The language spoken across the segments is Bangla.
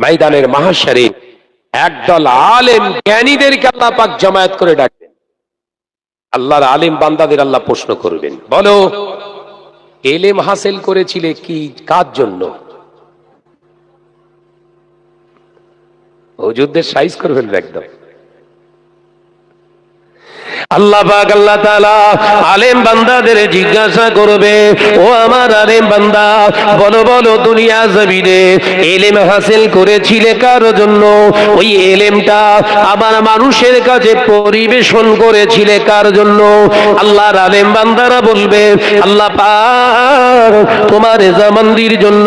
ময়দানের মাহশরে একদল আলেম জ্ঞানীদেরকে আল্লাহ পাক জামায়াত করে ডাকবেন। আল্লাহর আলেম বান্দাদের আল্লাহ প্রশ্ন করবেন, বলো এলেম হাসিল করেছিলে কি কার জন্য? হুজুরদের সাইজ করবেন একদম। আল্লাহ পাক আল্লাহ তাআলা আলেম বান্দাদের জিজ্ঞাসা করবে, ও আমার আলেম বান্দা, বলো বলো দুনিয়া জমিনে ইলম হাসিল করেছিলে কার জন্য? ওই ইলমটা আবার মানুষের কাছে পরিবেশন করেছিলে কার জন্য? আল্লাহর আলেম বান্দারা বলবে, আল্লাহ পাক তোমার রেজামন্দির জন্য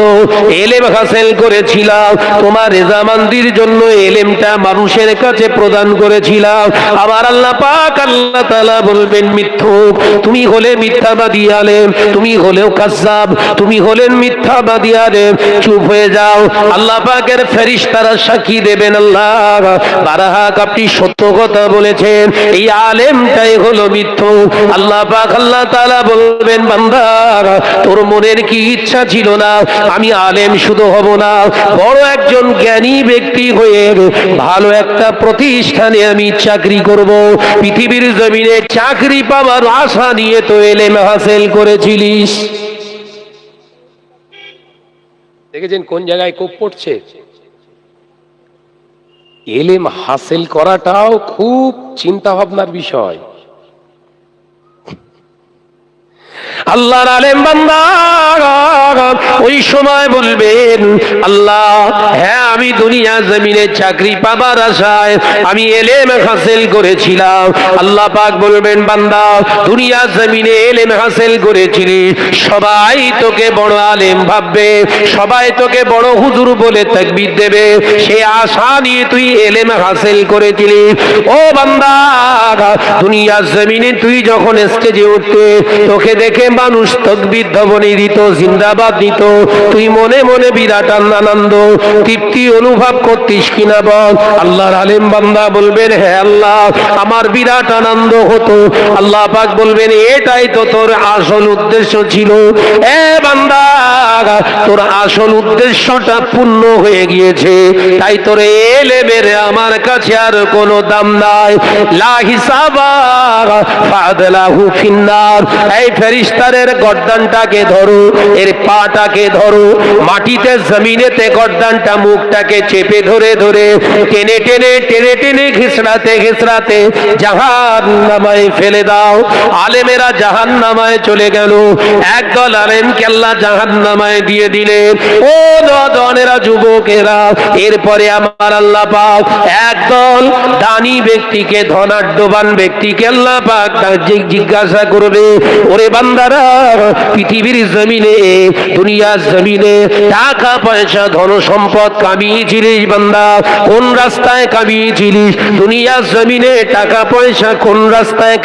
ইলম হাসিল করেছিলাম, তোমার রেজামন্দির জন্য ইলমটা মানুষের কাছে প্রদান করেছিলাম। আবার আল্লাহ পাক আল্লাহ তাআলা বলবেন, মিথ্যুক, তুমি হলে মিথ্যাবাদী আলেম, তুমি হলেও কাযযাব, তুমি হলেন মিথ্যাবাদী আলেম, চুপ হয়ে যাও। আল্লাহ পাকের ফেরেশতারা সাক্ষী দেবেন, আল্লাহ বারাহাক আপনি সত্য কথা বলেছেন, এই আলেমটাই হলো মিথ্যুক। আল্লাহ পাক আল্লাহ তাআলা বলবেন, বান্দা তোর মনের কি ইচ্ছা ছিল না আমি আলেম শুধু হব না, বড় একজন জ্ঞানী ব্যক্তি হয়ে ভালো একটা প্রতিষ্ঠানে আমি চাকরি করব? পৃথিবীর জমিনে চাকরি পাবার আশা নিয়ে তো ইলম হাসিল করেছিলিস। দেখেছেন কোন জায়গায় কোপ পড়ছে? ইলম হাসিল করাটাও খুব চিন্তা ভাবনার বিষয়। আল্লাহর আলেম বান্দা ওই সময় বলবেন, আল্লাহ হ্যাঁ আমি দুনিয়া জমিনে চাকরি পাবার আশায় আমি ইলম হাসিল করেছিলাম। আল্লাহ পাক বলবেন, বান্দা দুনিয়া জমিনে ইলম হাসিল করেছিলি, সবাই তোকে বড় আলেম ভাববে, সবাই তোকে বড় হুজুর বলে তাকবীর দেবে, সেই আশা নিয়ে তুই ইলম হাসিল করেছিলি। ও বান্দা দুনিয়া জমিনে তুই যখন স্টেজে উঠতে তোকে দেখে মানুষ তাকবীর ধ্বনি দিত, জিন্দাবাদ দিত, তুই মনে মনে বিরাট আনন্দ তৃপ্তি অনুভব করতিস কিনা বল? আল্লাহর আলেম বান্দা বলবেন, হ্যাঁ আল্লাহ আমার বিরাট আনন্দ হতো। আল্লাহ পাক বলবেন, এটাই তো তোর আসল উদ্দেশ্য ছিল। এ বান্দা তোর আসল উদ্দেশ্যটা পূর্ণ হয়ে গিয়েছে, তাই তোর ইলমের আমার কাছে আর কোনো দাম নাই। লা হিসাবা ফাদলাহু ফিন্নার। এই ফেরেশতাদের গর্দানটাকে ধরো, এর পাটাকে ধরো, মাটিতে জমিনেতে গর্দানটা মুখটাকে চেপে ধরে ধরে টেনে টেনে টেনে টেনে ঘিসড়াতে ঘিসড়াতে জাহান্নামায় ফেলে দাও। আলেমেরা জাহান্নামায় চলে গেল, একদল আলেমকে আল্লাহ জাহান্নামায় দিয়ে দিলেন। ও নওজওয়ানেরা, যুবকেরা, এরপরে আমার আল্লাহ পাক একদল দানি ব্যক্তিকে, ধনাঢ্যবান ব্যক্তিকে আল্লাহ পাক জিজ্ঞাসা করবে, ওরে বান্দারা পৃথিবীর জমিনে দুনিয়ার জমিনে টাকা পয়সা ধন সম্পদ কামিয়েছিলিস বান্দা? কোন রাস্তায় কামিয়েছিলিস? দুনিয়ার জমিনে টাকা পয়সা কোন রাস্তায়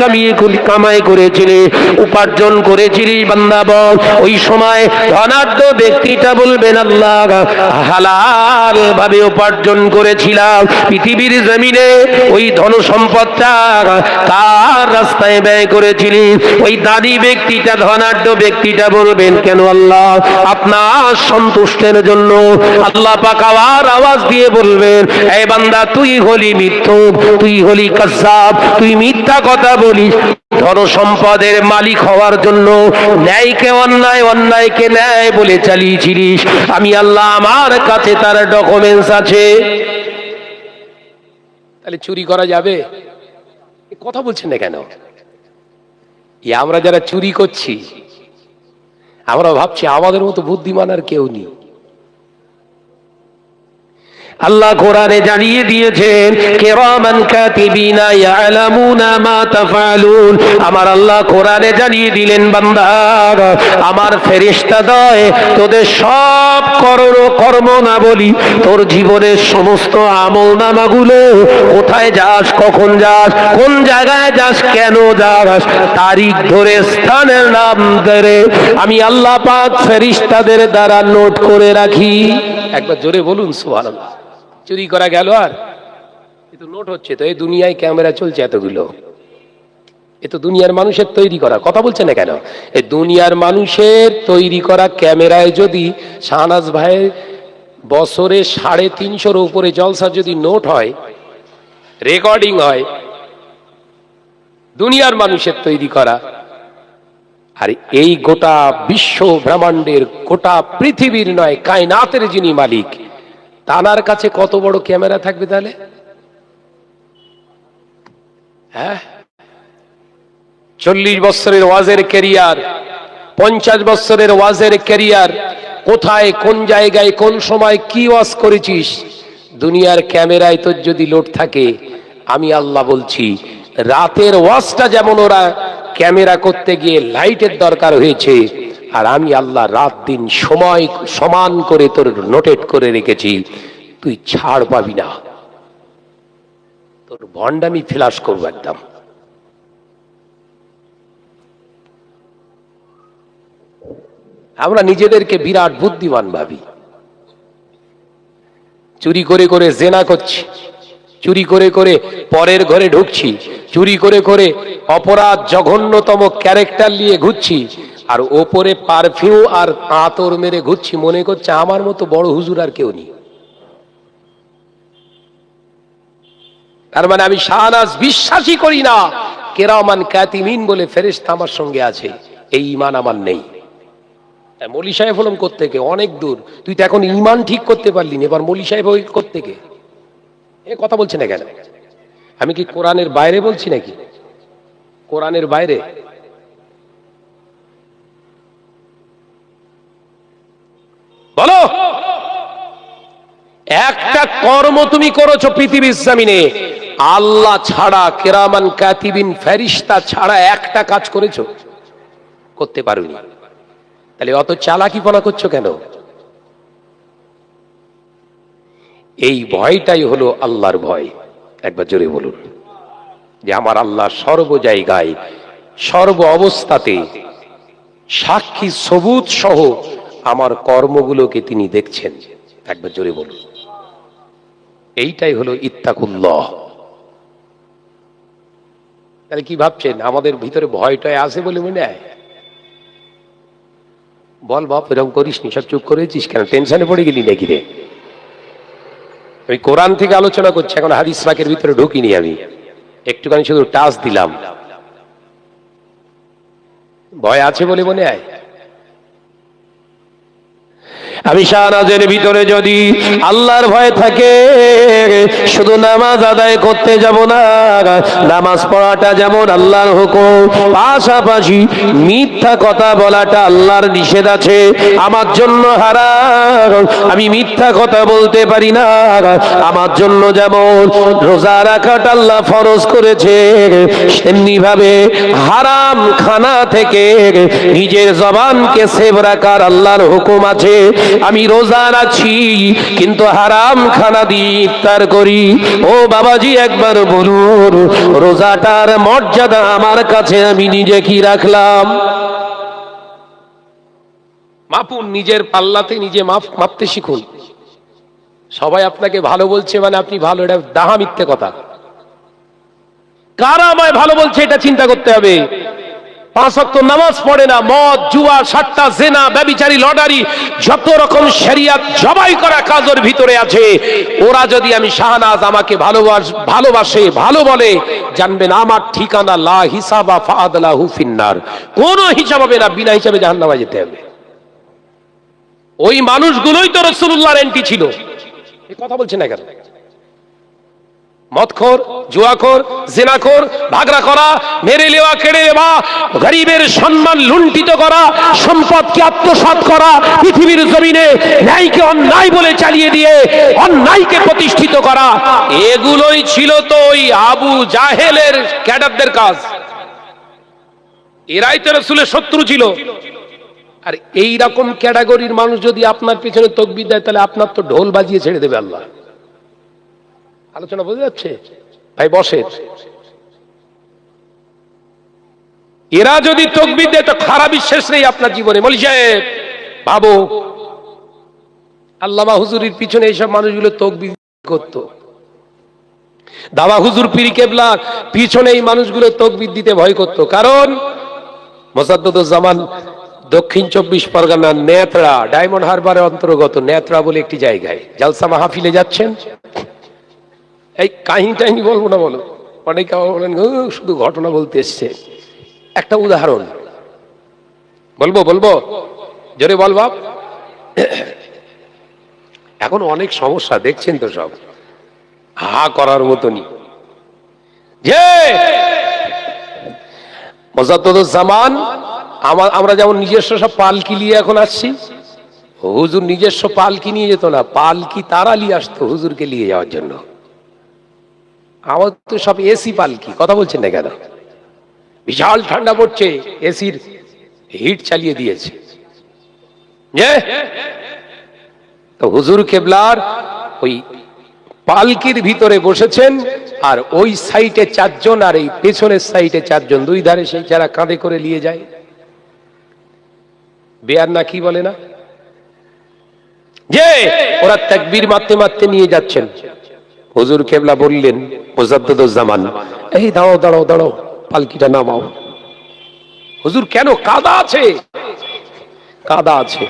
কামাই করেছিলিস, উপার্জন করেছিলিস বান্দা বল? ওই সময় ধনাঢ্য ব্যক্তিটা বলবেন, আল্লাহ হালাল ভাবে উপার্জন করেছিলাম। পৃথিবীর জমিনে ওই ধন সম্পদটা কার রাস্তায় ব্যয় করেছিলিস? ওই দানি ব্যক্তিটা, ধনাঢ্য ব্যক্তিটা বলবেন, কেন আল্লাহ আপনার সন্তুষ্টের জন্য। আল্লাহ পাক আওয়াজ দিয়ে বলবেন, এই বান্দা তুই হলি মিথ্যুক, তুই হলি কাযযাব, তুই মিথ্যা কথা বলিস ধন সম্পদের মালিক হওয়ার জন্য। ন্যায়কে অন্যায়, অন্যায়কে ন্যায় বলে চালিয়েছিলিস। আমি আল্লাহ আমার কাছে তার ডকুমেন্টস আছে। তাহলে চুরি করা যাবে? কথা বলছেন না কেন? আমরা যারা চুরি করছি আমরা ভাবছি আমাদের মতো বুদ্ধিমান আর কেউ নেই। আল্লাহ কোরআনে জানিয়ে দিয়েছেন, কিরামান কাতিবিনা ইয়ালামুনা মা তাফআলুন। আমার আল্লাহ কোরআনে জানিয়ে দিলেন, বান্দা আমার ফেরেশতাদ্বয় তোদের সব কর্ম না বলি, তোর জীবনের সমস্ত আমলনামাগুলো, কোথায় যাস, কখন যাস, কোন জায়গায় যাস, কেন যাস, তারিখ ধরে, স্থানের নাম ধরে আমি আল্লাহ পাক ফেরেশতাদের দ্বারা নোট করে রাখি। একবার জোরে বলুন সুবহানাল্লাহ। চুরি করা গেল আর এ তো নোট হচ্ছে। তো এই দুনিয়ায় ক্যামেরা চলছে এতগুলো, এ তো দুনিয়ার মানুষের তৈরি করা। কথা বলছে না কেন? এই দুনিয়ার মানুষের তৈরি করা ক্যামেরায় যদি শাহনাজ ভাইয়ের বছরে 350 উপরে জলসা যদি নোট হয়, রেকর্ডিং হয়, দুনিয়ার মানুষের তৈরি করা, আর এই গোটা বিশ্ব ব্রহ্মাণ্ডের, গোটা পৃথিবীর নয় কায়নাতের যিনি মালিক, তানার কাছে কত বড় ক্যামেরা থাকবে তাহলে? হ্যাঁ, 40 বছরের ওয়াজের ক্যারিয়ার, 50 বছরের ওয়াজের ক্যারিয়ার, কোথায় কোন জায়গায় কোন সময় কি ওয়াজ করেছিস, দুনিয়ার ক্যামেরায় তোর যদি লোড থাকে, আমি আল্লাহ বলছি রাতের ওয়াজটা যেমন ওরা ক্যামেরা করতে গিয়ে লাইটের দরকার হয়েছে, আর আমি আল্লাহ রাত দিন সময় সমান করে তোর নোটেট করে রেখেছি, তুই ছাড় পাবি না, তোর ভণ্ডামি ফ্ল্যাশ করবো একদম। আমরা নিজেদেরকে বিরাট বুদ্ধিমান ভাবি, চুরি করে করে জেনা করছি, চুরি করে করে পরের ঘরে ঢুকছি, চুরি করে করে অপরাধ জঘন্যতম ক্যারেক্টার নিয়ে ঘুরছি, আর ওপরে পারফিউম আর আতর মেরে ঘুরছি, মনে করছে আমার মতো বড় হুজুর আর কেউ নেই। তার মানে আমি শাহনাজ বিশ্বাসই করি না কেরামান কাতিমিন বলে ফেরেশতা আমার সঙ্গে আছে, এই ঈমান আমার নেই। মৌলী সাহেব হলাম কোত্থেকে, অনেক দূর, তুই তো এখন ঈমান ঠিক করতে পারলি না, এবার মৌলী সাহেব হই কোত্থেকে? এ কথা বলছে না কেন? আমি কি কোরআনের বাইরে বলছি নাকি? কোরআনের বাইরে? বলো, একটা কর্ম তুমি করেছো পৃথিবীর জমিনে আল্লাহ ছাড়া, কিরামান কাতিবিন ফেরেশতা ছাড়া একটা কাজ করেছো? করতে পারোনি। তাহলে অত চালাকিপনা করছো কেন? এই ভয়টাই হলো আল্লাহর ভয়। একবার জোরে বলুন যে আমার আল্লাহ সর্ব জায়গায়, সর্ব অবস্থাতে সাক্ষী সবুত সহ আমার কর্মগুলোকে তিনি দেখছেন। একবার জোরে বলুন, এইটাই হলো ইত্তাকুল্লাহ। তাহলে কি ভাবছেন আমাদের ভিতরে ভয়টাই আছে বলে মনে হয়? বল বাপ, এরকম করিস নি, সব চুপ করেছিস কেন? টেনশনে পড়ে গেলি নাকি রে? আমি কোরআন থেকে আলোচনা করছি, এখন হাদিস পাকের ভিতরে ঢুকিনি, আমি একটুখানি শুধু টাচ দিলাম। ভয় আছে বলে মনে হয়? আমি শাহনাজের ভিতরে যদি আল্লাহর ভয় থাকে, শুধু নামাজ আদায় করতে যাব না, নামাজ পড়াটা যেমন আল্লাহর হুকুম, পাশাপাশি মিথ্যা কথা বলাটা আল্লাহর নিষেধ আছে, আমার জন্য হারাম, আমি মিথ্যা কথা বলতে পারি না। আমার জন্য যেমন রোজা রাখাটা আল্লাহ ফরজ করেছে, তেমনি ভাবে হারাম খানা থেকে নিজের জবানকে সেভ রাখার আল্লাহর হুকুম আছে। আমি রোজা রাখছি কিন্তু হারাম খানা দিয়ে ইফতার করি। ও বাবাজি, একবার বলুন রোজাটার মর্যাদা আমার কাছে আমি নিজে কি রাখলাম? মাপুন, নিজের পাল্লাতে নিজে মাপতে শিখুন। সবাই আপনাকে ভালো বলছে মানে আপনি ভালো, এটা ডাহা মিথ্যে কথা। কারা আমায় ভালো বলছে এটা চিন্তা করতে হবে। 5 ওয়াক্ত নামাজ পড়ে না, মদ, জুয়া, সাট্টা, জেনা, ব্যভিচারী, লটারি, যত রকম শরিয়াত জবাই করা কাজের ভিতরে আছে, ওরা যদি আমি শাহনাজ আমাকে ভালোবাসে, ভালো বলে, জানবেন আমার ঠিকানা লা হিসাবা ফাআদলাহু ফিন্নার, কোন হিসাব হবে না, বিনা হিসাবে জাহান্নামে যেতে হবে। ওই মানুষগুলোই তো রাসূলুল্লাহর এন্টি ছিল। এই কথা বলছেন না কেন? মদখোর, জুয়াখোর, জিনাখোর, ভাগরা করা, মেরে নেওয়া, কেড়ে নেওয়া, গরিবের সম্মান লুণ্ঠিত করা, সম্পদকে আত্মসাৎ করা, পৃথিবীর জমিনে ন্যায়কে অন্যায় বলে চালিয়ে দিয়ে অন্যায়কে প্রতিষ্ঠিত করা, এগুলোই ছিল তো ওই আবু জাহেলের ক্যাডারদের কাজ। এরাই তো রাসূলের শত্রু ছিল। আর এই রকম ক্যাটাগরির মানুষ যদি আপনার পিছনে তাকবীর দেয়, তাহলে আপনার তো ঢোল বাজিয়ে ছেড়ে দেবে আল্লাহ। আলোচনা বোঝা যাচ্ছে ভাই? বসে, এরা যদি তাকবীর দেয় তো খারাপ বিশ্বাস নেই আপনার জীবনে। মৌলী সাহেব ভাবো, আল্লামা হুজুরের পিছনে এইসব মানুষগুলো তাকবীর করতো, দাওয়া হুজুর পীর কেবলা পিছনে এই মানুষগুলো তাকবীর দিতে ভয় করত। কারণ মোসাদ্দুজ্জামান দক্ষিণ 24 পরগনার নেত্রা ডায়মন্ড হারবারের অন্তর্গত নেত্রা বলে একটি জায়গায় জালসা মাহফিলে যাচ্ছেন। এই কাহিনী বলবো না, বলো, অনেকে বলেন শুধু ঘটনা বলতে এসছে। একটা উদাহরণ বলবো জোরে বল বাপ। এখন অনেক সমস্যা দেখছেন তো, সব হা করার মতনই। যে মোজাদ্দুজ্জামান, আমরা যেমন নিজস্ব সব পালকি নিয়ে এখন আসছি, হুজুর নিজস্ব পালকি নিয়ে যেত না, পালকি তারা নিয়ে আসতো হুজুরকে নিয়ে যাওয়ার জন্য। আমার তো সব এসি পালকি, কথা বলছেন না কেন? বিশাল ঠান্ডা পড়ছে, এসির হিট চালিয়ে দিয়েছে। তো হুজুর কেবলার ওই পালকির ভিতরে বসেছেন, আর ওই সাইডে 4 জন, আর এই পেছনের সাইডে 4 জন, দুই ধারে সেই যারা কাঁধে করে নিয়ে যায়, বেয়ার না কি বলে না, যে ওরা তাকবীর মারতে মারতে নিয়ে যাচ্ছেন। হুজুর কেবলা বললেন, মোজাদ্দুজ্জামান, এই দাঁড়াও দাঁড়াও দাঁড়াও, পালকিটা নামাও। হুজুর, কেন? কাদা আছে। কাদা আছে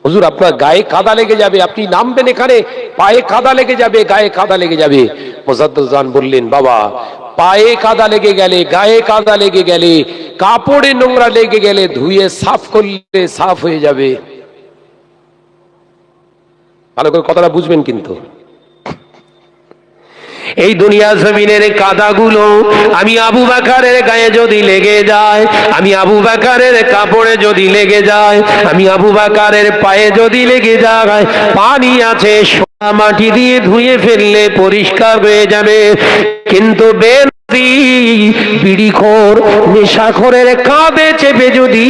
হুজুর, আপনার গায়ে কাদা লেগে যাবে, আপনি নামবেন এখানে, পায়ে কাদা লেগে যাবে, গায়ে কাদা লেগে যাবে। মোজাদ্দুজ্জামান বললেন, বাবা, পায়ে কাদা লেগে গেলে, গায়ে কাদা লেগে গেলে, কাপড়ে নোংরা লেগে গেলে ধুয়ে সাফ করলে সাফ হয়ে যাবে। ভালো করে কথাটা বুঝবেন কিন্তু। এই দুনিয়া জমিনের কাদাগুলো আমি আবু বকরের গায়ে যদি লেগে যায়, আমি আবু বকরের কাপড়ে যদি লেগে যায়, আমি আবু বকরের পায়ে যদি লেগে যায়, পানি আছে, সোনা মাটি দিয়ে ধুয়ে ফেললে পরিষ্কার হয়ে যাবে। কিন্তু বিড়িখোর নেশাখোরের কাঁধে চেপে যদি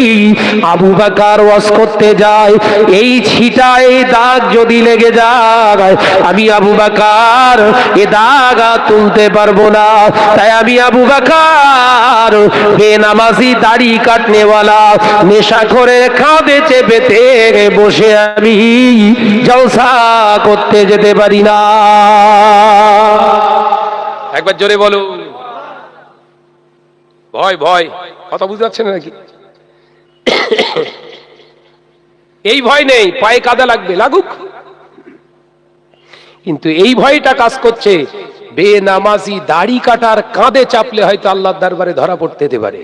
আবু বকর ওয়াজ করতে যায়, এই ছিটা, এই দাগ যদি লেগে যায়, আমি আবু বকর এ দাগ তুলতে পারবো না। তাই আমি আবু বকর বেনামাজি, দাড়ি কাটনেওয়ালা, নেশাখোরের কাঁধে চেপেতে বসে আমি জলসা করতে যেতে পারি না। একবার জোরে বলো। ভয় ভয়, কথা বুঝতে পারছেন নাকি? এই ভয় নেই, পায়ে কাদা লাগবে, লাগুক, কিন্তু এই ভয়টা কাজ করছে বেনামাজি দাড়ি কাটার কাঁধে চাপলে হয়তো আল্লাহর দরবারে ধরা পড়তে যেতে পারে।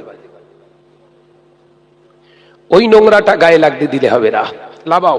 ওই নোংরাটা গায়ে লাগতে দিলে হবে না, লাবাও।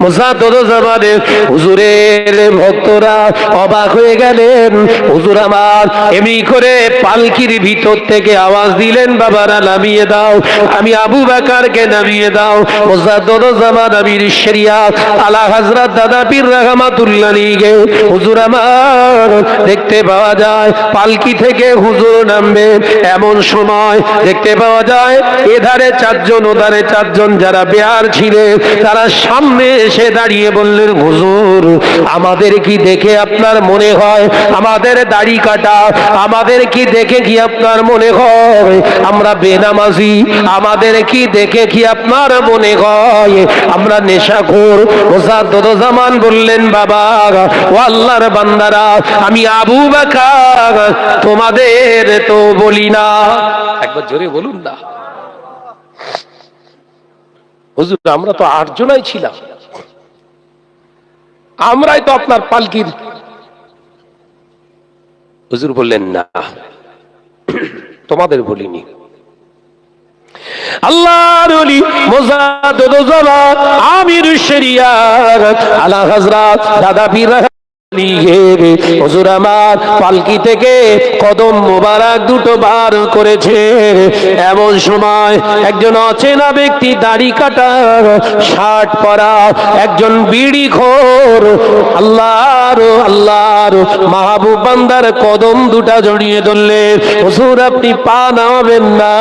মুজাদ্দুজ্জামানের হুজুরের ভক্তরা অবাক হয়ে গেলেন। হুজুর আমার এমনি করে পালকির ভিতর থেকে আওয়াজ দিলেন, বাবারা নামিয়ে দাও, আমি আবু বকরকে নামিয়ে দাও। মুজাদ্দুজ্জামান আমির শরিয়াত আলা হযরত দাদা পীর রাহমাতুল্লাহ আলাইহি হুজুর আমার দেখতে পাওয়া যায় পালকি থেকে হুজুর নামবেন, এমন সময় দেখতে পাওয়া যায় এধারে 4 জন, ওধারে 4 জন, যারা বেয়ার ছিলেন তারা সামনে এসে দাঁড়িয়ে বললেন, হুজুর, আমাদের কি দেখে আপনার মনে হয় আমাদের দাড়ি কাটা? আমাদের কি দেখে কি আপনার মনে হয় আমরা বেনামাজি? আমাদের কি দেখে কি আপনার মনে হয় আমরা নেশাখোর? মুজাদ্দুজ্জামান বললেন, বাবা ও আল্লাহর বান্দারা, আমি আবু বকর তোমাদের তো বলি না। একবার জোরে বলুন না। হুজুর, আমরা তো 8 জনই ছিলাম, আমরাই তো আপনার পালকির। হুজুর বললেন, না, তোমাদের বলিনি। আল্লাহর ওলি মুজাদ্দুজ্জামান আমির শরিয়াত আলা হযরত দাদা পীর হুজুর আমার পালকি থেকে কদম মোবারক দুটো বার করেছে। এমন সময় একজন অচেনা ব্যক্তি, দাড়ি কাটা, শার্ট পরা, একজন বিড়িখোর আল্লাহর মাহবুব বান্দার কদম দুটা জড়িয়ে ধরলেন। হুজুর, আপনি পা নামাবেন না,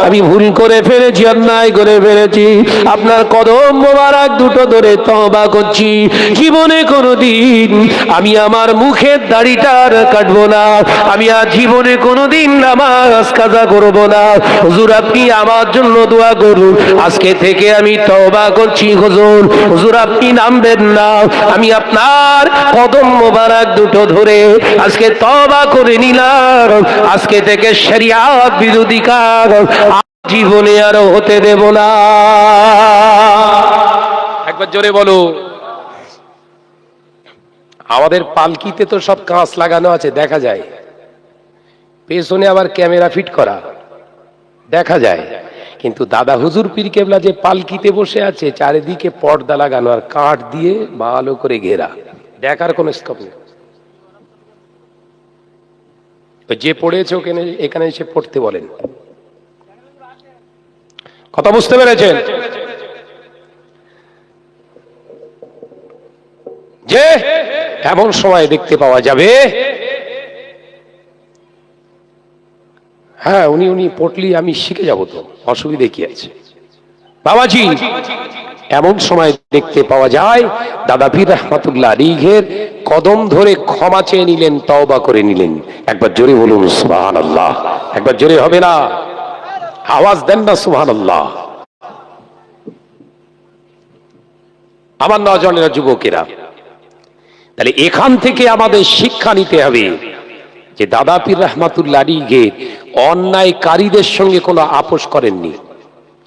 আমি ভুল করে ফেলেছি, অন্যায় করে ফেলেছি, আপনার কদম মোবারক দুটো ধরে তওবা করছি, জীবনে কোনোদিন আমি আমার মুখের দাড়িটা আর কাটবো না, আমি আর জীবনে কোনোদিন নামাজ কাজা করব না। হুজুর আপনি আমার জন্য দোয়া করুন, আজকে থেকে আমি তওবা করছি হুজুর। হুজুর আপনি নামবেন না, আমি আপনার কদম মোবারক দুটো ধরে আজকে তওবা করে নিলাম, আজকে থেকে শরিয়াত বিরোধী কাজ জীবনে আর হতে দেব না। একবার জোরে বলো। আমাদের পালকিতে তো সব কাঁচ লাগানো আছে, দেখা যায়, পেছনে আবার ক্যামেরা ফিট করা, দেখা যায়। কিন্তু দাদা হুজুর পীর কেবলা যে পালকিতে বসে আছে, চারিদিকে পর্দা লাগানো আর কাঠ দিয়ে ভালো করে ঘেরা, দেখার কোন স্কোপ নেই। যে পড়েছে ওখানে এখানে এসে পড়তে বলেন। কথা বুঝতে পেরেছেন? যে এমন সময় দেখতে পাওয়া যাবে, হ্যাঁ উনি পড়লি আমি শিখে যাব, তো অসুবিধে কি আছে বাবাজি। এমন সময় দেখতে পাওয়া যায় দাদা পীর রহমাতুল্লাহ আলাইহির কদম ধরে ক্ষমা চেয়ে নিলেন, তওবা করে নিলেন। একবার জোরে বলুন সুবহানাল্লাহ। একবার জোরে হবে না? আওয়াজ দেন না সুবহানাল্লাহ। আমার নওজওয়ানেরা, যুবকেরা, তাহলে এখান থেকে আমাদের শিক্ষা নিতে হবে যে দাদা পীর রহমাতুল্লাহ আলাইহি অন্যায়কারীদের সঙ্গে কোনো আপোষ করেননি।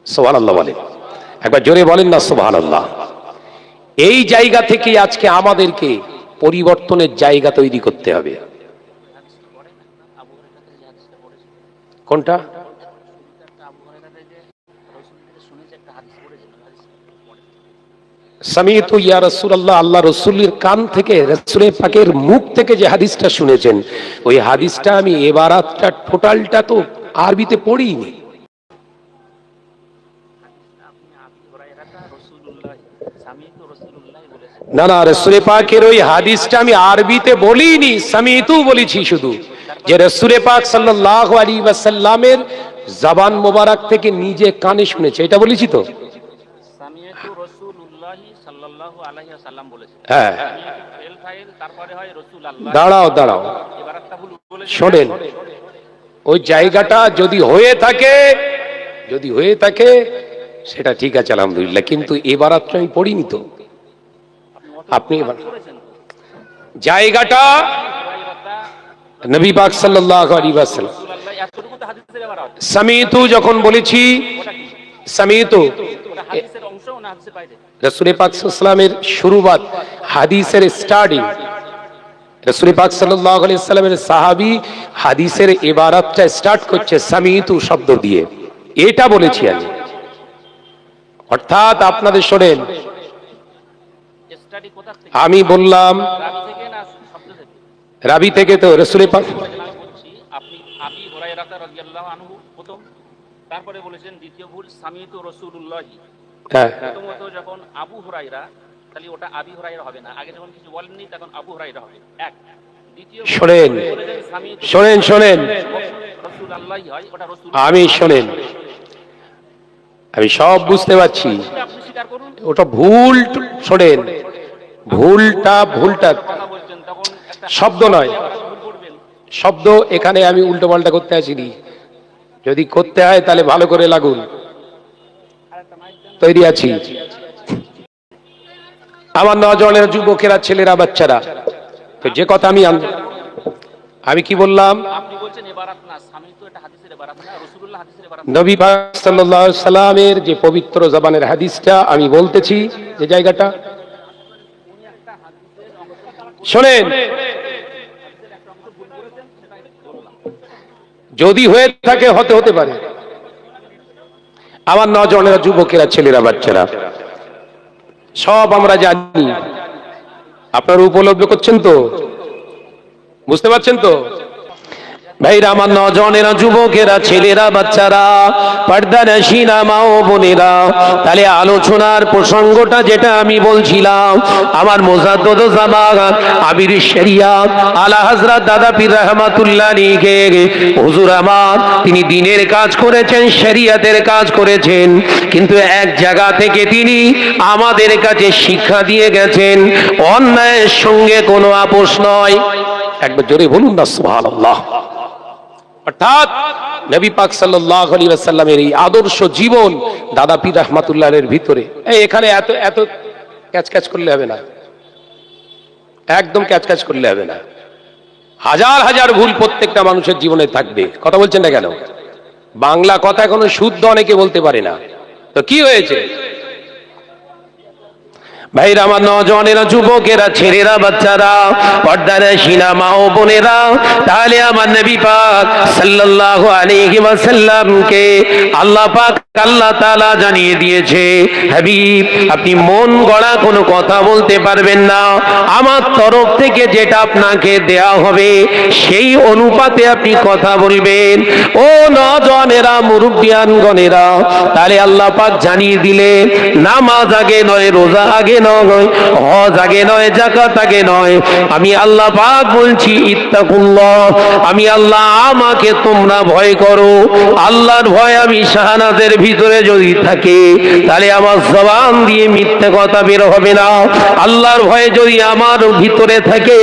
সুবহানাল্লাহ বলেন, একবার জোরে বলেন না সুবহানাল্লাহ। এই জায়গা থেকে আজকে আমাদেরকে পরিবর্তনের জায়গা তৈরি করতে হবে। কোনটা? সামিতু ইয়া রাসূলুল্লাহ, আল্লাহ রাসূলের কান থেকে, রাসূলের পাকের মুখ থেকে যে হাদিসটা শুনেছেন, ওই হাদিসটা আমি এবারাতটা টোটালটা তো আরবিতে পড়িনি। না না, রাসূলের পাকের ওই হাদিসটা আমি আরবিতে বলিনি, সামিতু বলেছি শুধু, যে রাসূলের পাক সাল্লাল্লাহু আলাইহি ওয়াসাল্লামের জবান মোবারক থেকে নিজে কানে শুনেছে, এটা বলেছি তো। হ্যাঁ, দাঁড়াও দাঁড়াও, শোনেন, ওই জায়গাটা যদি হয়ে থাকে সেটা ঠিক আছে আলহামদুলিল্লাহ, কিন্তু এবার আমি পড়িনি তো। আপনি জায়গাটা নবী পাক সাল্লাল্লাহু আলাইহি ওয়াসাল্লাম সামিতু যখন বলেছি, সামিতু রাসূল পাক সাল্লাল্লাহু আলাইহি ওয়াসাল্লামের শুরুবাত, হাদিসের স্টার্টিং, রাসূল পাক সাল্লাল্লাহু আলাইহি ওয়াসাল্লামের সাহাবী হাদিসের ইবারাতটা স্টার্ট করছে সামিতু শব্দ দিয়ে, এটা বলেছি আমি। অর্থাৎ আপনাদের শোনেন, আমি বললাম রাবি থেকে, তো রাসূল পাক আপনি আবি হুরায়রা রাদিয়াল্লাহু আনহু প্রথম, তারপরে বলেছেন দ্বিতীয় ভুল সামিতু রাসূলুল্লাহি। হ্যাঁ, প্রথমত যখন আবু হুরায়রা, তাহলে ওটা আবি হুরায়রা হবে না, আগে যখন কিছু বলেননি তখন আবু হুরায়রা হবে। এক, দ্বিতীয় শোনেন শোনেন শোনেন, রাসূলুল্লাহি হয়, ওটা রাসূল। আমি শোনেন, আমি সব বুঝতে পারছি, ওটা ভুল। শোনেন, ভুলটা শব্দ নয়, শব্দ এখানে আমি উল্টো পাল্টা করতে আসিনি। যদি করতে হয় তাহলে ভালো করে লাগুন, তৈরি আছি। আমার নওজওয়ানেরা, যুবকেরা, ছেলেরা, বাচ্চারা, তো যে কথা আমি কি বললাম, নবী পাক সাল্লাল্লাহু আলাইহি সাল্লামের যে পবিত্র জবানের হাদিসটা আমি বলতেছি, যে জায়গাটা শোনেন, যদি হয়ে থাকে হতে পারে। আমার নওজওয়ানেরা, যুবকেরা, ছেলেরা, বাচ্চারা, সব আমরা জানি। আপনারা উপলব্ধি করছেন তো, বুঝতে পারছেন তো? ভাইরা আমার, নজনেরা, যুবকেরা, ছেলেরা, বাচ্চারা, পর্দানশীনা মা ও বোনেরা, তাহলে আলোচনার প্রসঙ্গটা যেটা আমি বলছিলাম, আমার মুজাদ্দিদ জামান আমির শরিয়াত আলা হযরত দাদা পীর রহমাতুল্লাহ আলাইহি হুজুর আমার, তিনি দ্বীনের কাজ করেছেন, শরিয়তের কাজ করেছেন, কিন্তু এক জায়গা থেকে তিনি আমাদের কাছে শিক্ষা দিয়ে গেছেন, অন্যায়ের সঙ্গে কোনো আপোষ নয়। একবার জোরে বলুন না সুবহানাল্লাহ। অর্থাৎ নবী পাক সাল্লাল্লাহু আলাইহি ওয়াসাল্লামের এই আদর্শ জীবন দাদা পীর রহমাতুল্লাহের ভিতরে। এখানে এত এত ক্যাচ করলে হবে না, একদম ক্যাচ করলে হবে না। হাজার হাজার ভুল প্রত্যেকটা মানুষের জীবনে থাকবে। কথা বলছেন না কেন? বাংলা কথা এখনো শুদ্ধ অনেকে বলতে পারে না, তো কি হয়েছে? ভাইরা আমার, নজনেরা, যুবকেরা, ছেলেরা, বাচ্চারা, পর্দানশীনা মা ও বোনেরা, তাহলে আমার নবী পাক সাল্লাল্লাহু আলাইহি ওয়াসাল্লামকে আল্লাহ পাক আল্লাহ তাআলা জানিয়ে দিয়েছে, হাবিব আপনি মন গড়া কোনো কথা বলতে পারবেন না, আমার তরফ থেকে যেটা আপনাকে দেয়া হবে সেই অনুপাতে আপনি কথা বলবেন। ও নজনেরা, মুরব্বিয়ানগণেরা, তাহলে আল্লাহ পাক জানিয়ে দিলেন, নামাজ আগে নয়, রোজা আগে নয়, হজ আগে নয়, যাকাত আগে নয়, আমি আল্লাহ পাক বলছি ইত্তাকুল্লাহ, আমি আল্লাহ, আমাকে তোমরা ভয় করো। আল্লাহর ভয় আমি শাহানাতের ভিতরে যদি থাকে, তাহলে আমার জবান দিয়ে মিথ্যা কথা বের হবে না। আল্লাহর ভয় যদি আমার ভিতরে থাকে,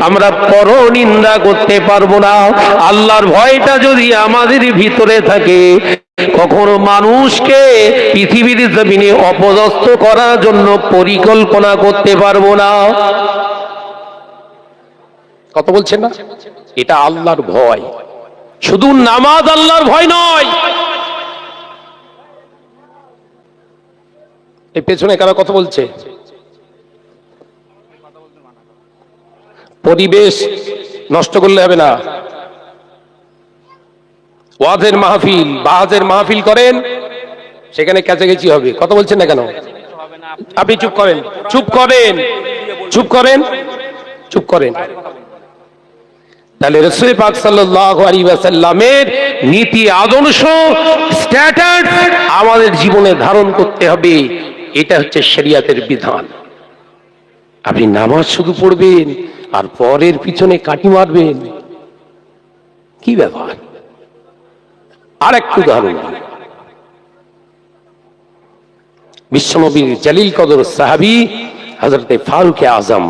আমরা পরনিন্দা করতে পারবো না। আল্লাহর ভয়টা যদি আমাদের ভিতরে থাকে, কখনো মানুষকে পৃথিবীর জমিনে অপদস্থ করার জন্য পরিকল্পনা করতে পারবো না। কথা বলছেন না? এটা আল্লাহর ভয়। শুধু নামাজ আল্লাহর ভয় নয়। এই পেছনে কারা কথা বলছে? পরিবেশ নষ্ট করলে হবে না। ওয়াজের মাহফিল, বাহাজের মাহফিল করেন, সেখানে কাছাকাছি হবে। কথা বলছেন না কেন? আপনি চুপ করেন, চুপ করেন, চুপ করেন, চুপ করেন। তাহলে রাসূল পাক সাল্লাল্লাহু আলাইহি ওয়াসাল্লামের নীতি, আদর্শ, স্ট্যাটাস আমাদের জীবনে ধারণ করতে হবে। এটা হচ্ছে শরিয়তের বিধান। আপনি নামাজ শুধু পড়বেন আর পরের পিছনে কাটি মারবেন, কি ব্যাপার? আরেকটু উদাহরণ দিই। বিশ্বনবীর জলিল কদর সাহাবী হযরত ফারুক আযম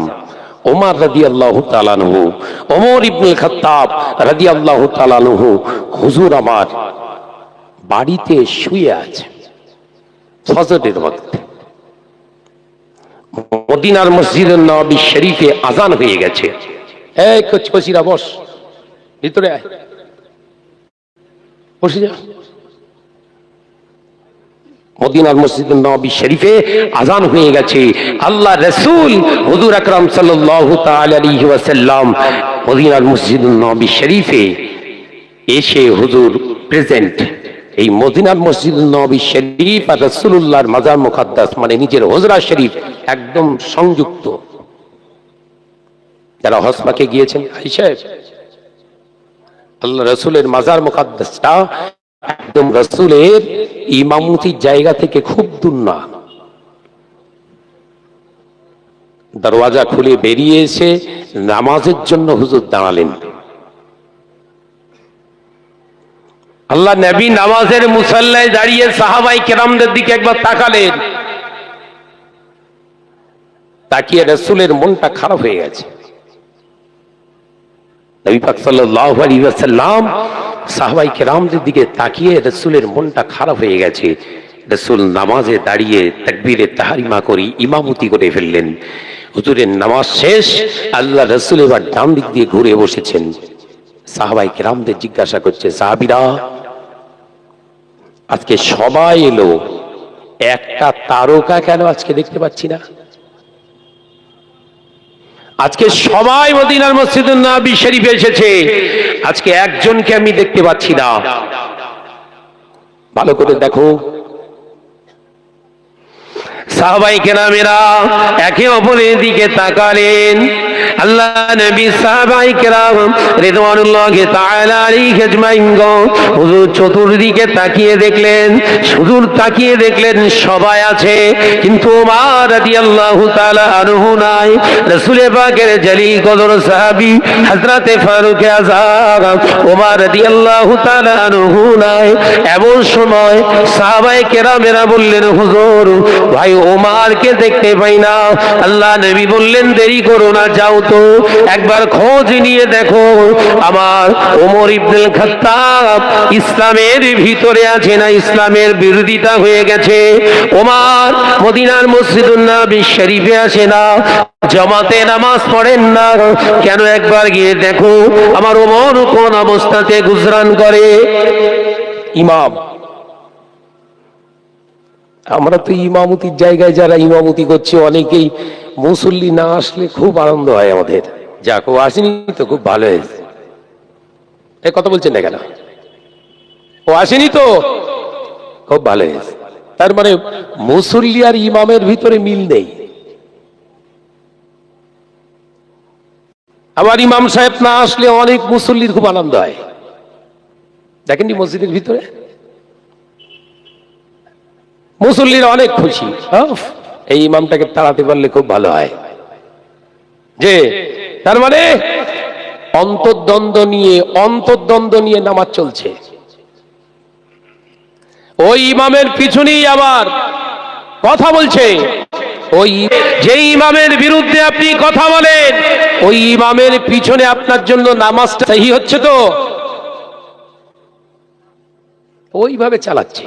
ওমর রাদিয়াল্লাহু তাআলা আনহু, ওমর ইবনে খাত্তাব রাদিয়াল্লাহু তাআলা আনহু, হুজুর আমার বাড়িতে শুয়ে আছে ফজরের ওয়াক্তে। মদিনার মসজিদে নববী শরীফে আযান হয়ে গেছে। এই কচিরা বস, ভিতরে আয়, বসে যা। মদিনার মসজিদে নববী শরীফে আযান হয়ে গেছে। আল্লাহ রাসূল হুজুর আকরাম সাল্লাল্লাহু তাআলা আলাইহি ওয়াসাল্লাম মদিনার মসজিদে নববী শরীফে এসে হুজুর প্রেজেন্ট। এই মদিনার মসজিদে নববী শরীফ আর রাসূলুল্লাহর মাজার মুকদ্দাস, মানে নিজের হুজরা শরীফ একদম সংযুক্ত। যারা হজ পাকে গিয়েছেন, আয়েশা, আল্লাহ রাসূলের মাজার মুকদ্দাসটা একদম রাসূলের ইমামতির জায়গা থেকে খুব দূর না। দরওয়াজা খুলে বেরিয়ে এসে নামাজের জন্য হুজুর দাঁড়ালেন। আল্লাহ নবী নামাজের মুসাল্লায় দাঁড়িয়ে সাহাবায়ে কেরামদের দিকে একবার তাকালেন। তাকিয়ে রাসূলের মনটা খারাপ হয়ে গেছে। নবী পাক সাল্লাল্লাহু আলাইহি ওয়াসাল্লাম সাহাবায়ে কেরামদের দিকে তাকিয়ে রাসূলের মনটা খারাপ হয়ে গেছে। রাসূল নামাজে দাঁড়িয়ে তাকবীরে তাহরিমা করে ইমামতি করে ফেললেন। হুজুরের নামাজ শেষ, আল্লাহ রাসূল এবার ডান দিক দিয়ে ঘুরে বসেছেন। সাহাবায়ে কেরামদের জিজ্ঞাসা করছে, সাহাবীরা আজকে সবাই এলো, একটা তারকা কেন আজকে দেখতে পাচ্ছি না? আজকে সবাই মদিনার মসজিদে নববী শরীফে এসেছে, আজকে একজনকে আমি দেখতে পাচ্ছি না। ভালো করে দেখো। সাহাবায়ে কেরামেরা একে অপরের দিকে তাকালেন। আল্লাহ নবী সাহাবায়ে কেরাম রিদওয়ানুল্লাহি তাআলা আলাইহি আজমাইন হুজুর চতুর্দিকে তাকিয়ে দেখলেন, শুধু তাকিয়ে দেখলেন সবাই আছে, কিন্তু ওমর রাদিয়াল্লাহু তাআলা আনহু নাই। রাসূল পাকের জলিল কদর সাহাবী হযরতে ফারুক আযম ওমর রাদিয়াল্লাহু তাআলা আনহু নাই। এমন সময় সাহাবায়ে কেরামেরা বললেন, হুজুর ভাই ওমরকে দেখতে পাই না। আল্লাহ নবী বললেন, দেরি করো না, যাও তো একবার খোঁজ নিয়ে দেখো আমার ওমর ইবনুল খাত্তাব ইসলামের ভিতরে আছে না ইসলামের বিরোধিতা হয়ে গেছে। ওমর মদিনার মসজিদুন নববী শরীফে আসে না, জামাতে নামাজ পড়েন না, কেন একবার গিয়ে দেখো আমার ওমর কোন অবস্থাতে গুজরান করে। ইমাম, আমরা তো ইমামতির জায়গায় যারা ইমামতি করছে অনেকেই মুসল্লি না আসলে খুব আনন্দ হয় আমাদের। যাক, ও আসেনি তো খুব ভালো হয়েছে। এই কথা বলছেন না কেন? ও আসেনি তো খুব ভালো হয়েছে। তার মানে মুসল্লি আর ইমামের ভিতরে মিল নেই। আবার ইমাম সাহেব না আসলে অনেক মুসল্লির খুব আনন্দ হয়। দেখেননি মসজিদের ভিতরে মুসল্লিরা অনেক খুশি, এই ইমামটাকে তাড়াতে পারলে খুব ভালো হয়। যে তার মানে অন্তর্দ্বন্দ্ব নিয়ে নামাজ চলছে। ওই ইমামের পিছনেই আবার কথা বলছে। ওই যে ইমামের বিরুদ্ধে আপনি কথা বলেন, ওই ইমামের পিছনে আপনার জন্য নামাজটা সহি হচ্ছে তো, ওইভাবে চালাচ্ছে।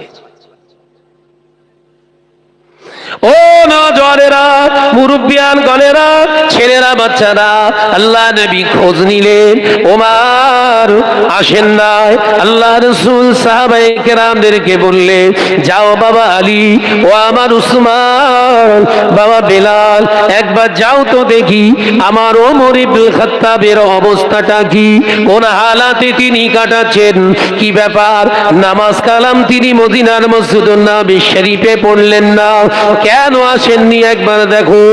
ও নওজওয়ানেরা, মুরব্বিয়ান গণেরা, ছেলেরা, বাচ্চারা, আল্লাহ নবী খোঁজ নিলেন, ওমর আসেন নাই। আল্লাহ রাসূল সাহাবায়ে কেরামদেরকে বললেন, যাও বাবা আলী, ও আমার উসমান, বাবা বেলাল, একবার যাও তো দেখি আমার ওমর ইবনুল খাত্তাবের অবস্থাটা কি, কোন হালাতে তিনি কাটাচ্ছেন, কি ব্যাপার। নামাজ কালাম তিনি মদিনার মসজিদুন নববী শরীফে পড়লেন না, কেন আসেননি একবার দেখো।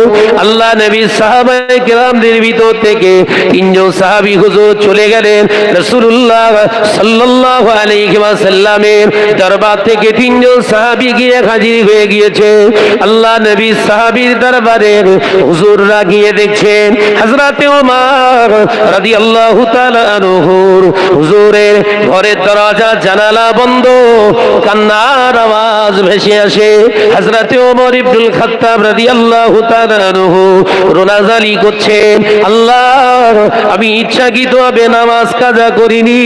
আল্লাহ নবী সাহাবায়ে কেরামদের ভিতর থেকে তিনজন সাহাবী হুজুর চলে গেলেন। রাসূলুল্লাহ সাল্লাল্লাহু আলাইহি ওয়াসাল্লামের দরবার থেকে তিনজন সাহাবী গিয়ে হাজির হয়ে গিয়েছে। আল্লাহ নবী সাহাবীর দরবারে হুজুররা গিয়ে দেখছেন হযরতে ওমর রাদিয়াল্লাহু তাআলা আনহু হুজুরের ঘরের দরজা জানালা বন্ধ, কান্নার আওয়াজ ভেসে আসে। হযরতে ওমর ইবনুল খাত্তাব রাদিয়াল্লাহু তাআলা আনহু রোনাজালি করছেন, আল্লাহ আমি ইচ্ছাকৃতভাবে নামাজ কাজা করিনি,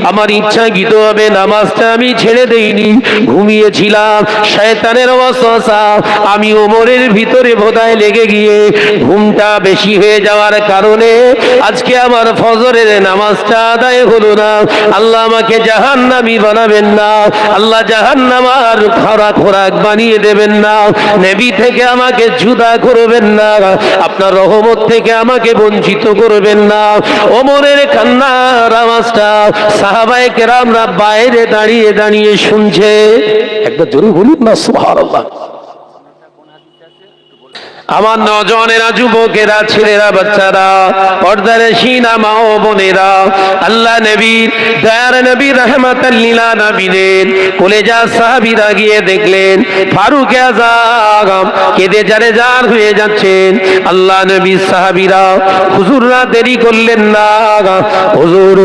আমার ইচ্ছাকৃতভাবে নামাজটা আমি ছেড়ে দেইনি, ঘুমিয়েছিলাম, শয়তানের ওয়াসওয়াসা আমি ওমরের ভিতরে বোধহয় লেগে গিয়ে ঘুমটা বেশি হয়ে যাওয়ার কারণে আজকে আমার ফজরের নামাজটা আদায় হলো না। আল্লাহ আমাকে জাহান্নামী বানাবেন না, আল্লাহ জাহান্নামার খোরাক বানিয়ে দেবেন না, নবী থেকে আমাকে জুদা করবেন না, আপনার রহমত থেকে আমাকে বঞ্চিত করবেন না। ওমরের কান্নার আওয়াজটা সাহাবায়ে কেরামরা বাইরে দাঁড়িয়ে দাঁড়িয়ে শুনছে। একবার জোরে বলুন না সুবহানাল্লাহ। আমার নওজওয়ানেরা, যুবকেরা, ছেলেরা, বাচ্চারা, পর্দার শিনা মা ও বোনেরা, আল্লাহ নবীর দয়ার নবী রাহমাতাল লিল আলামিনের কলেজা সাহাবীরা গিয়ে দেখলেন ফারুক আযম কেঁদে জারেজার হয়ে যাচ্ছেন। আল্লাহ নবী সাহাবীরা হুজুররা দেরি করলেন না, হুজুর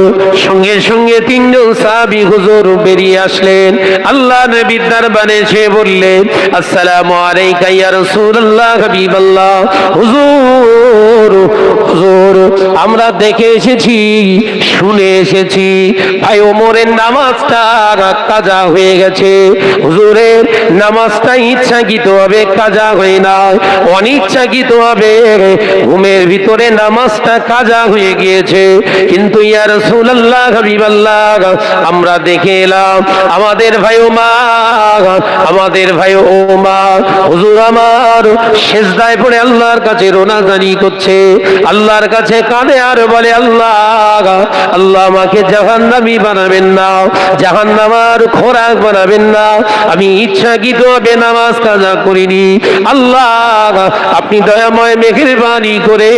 সঙ্গে সঙ্গে তিনজন সাহাবী হুজুর বেরিয়ে আসলেন। আল্লাহ নবীর দরবারে এসে বললেন, আসসালামু আলাইকা ইয়া রাসূলুল্লাহ হাবিব আল্লাহ। হুজুর হুজুর আমরা দেখে এসেছি, শুনে এসেছি ভাই ওমরের নামাজটা কাজা হয়ে গেছে। হুজুরের নামাজটা ইচ্ছাকৃতভাবে কাজা হয় না, অনিচ্ছাকৃতভাবে ঘুমের ভিতরে নামাজটা কাজা হয়ে গিয়েছে। কিন্তু ইয়া রাসূলুল্লাহ হাবিবাল্লাহ আমরা দেখে এলাম আমাদের ভাই ওমর হুজুর আমার সেজদায় পড়ে আল্লাহর কাছে রোনাজানি করছে, আল্লাহর কাছে কাঁদে আর বলে, আল্লাহ আল্লাহ আমাকে জাহান্নামী বানাবেন না, জাহান্নামার খোরাক বানাবেন না। আমি ইচ্ছাকৃতভাবে নামাজ কাজা করিনি। আল্লাহ আপনি দয়াময় মেহেরবানি করে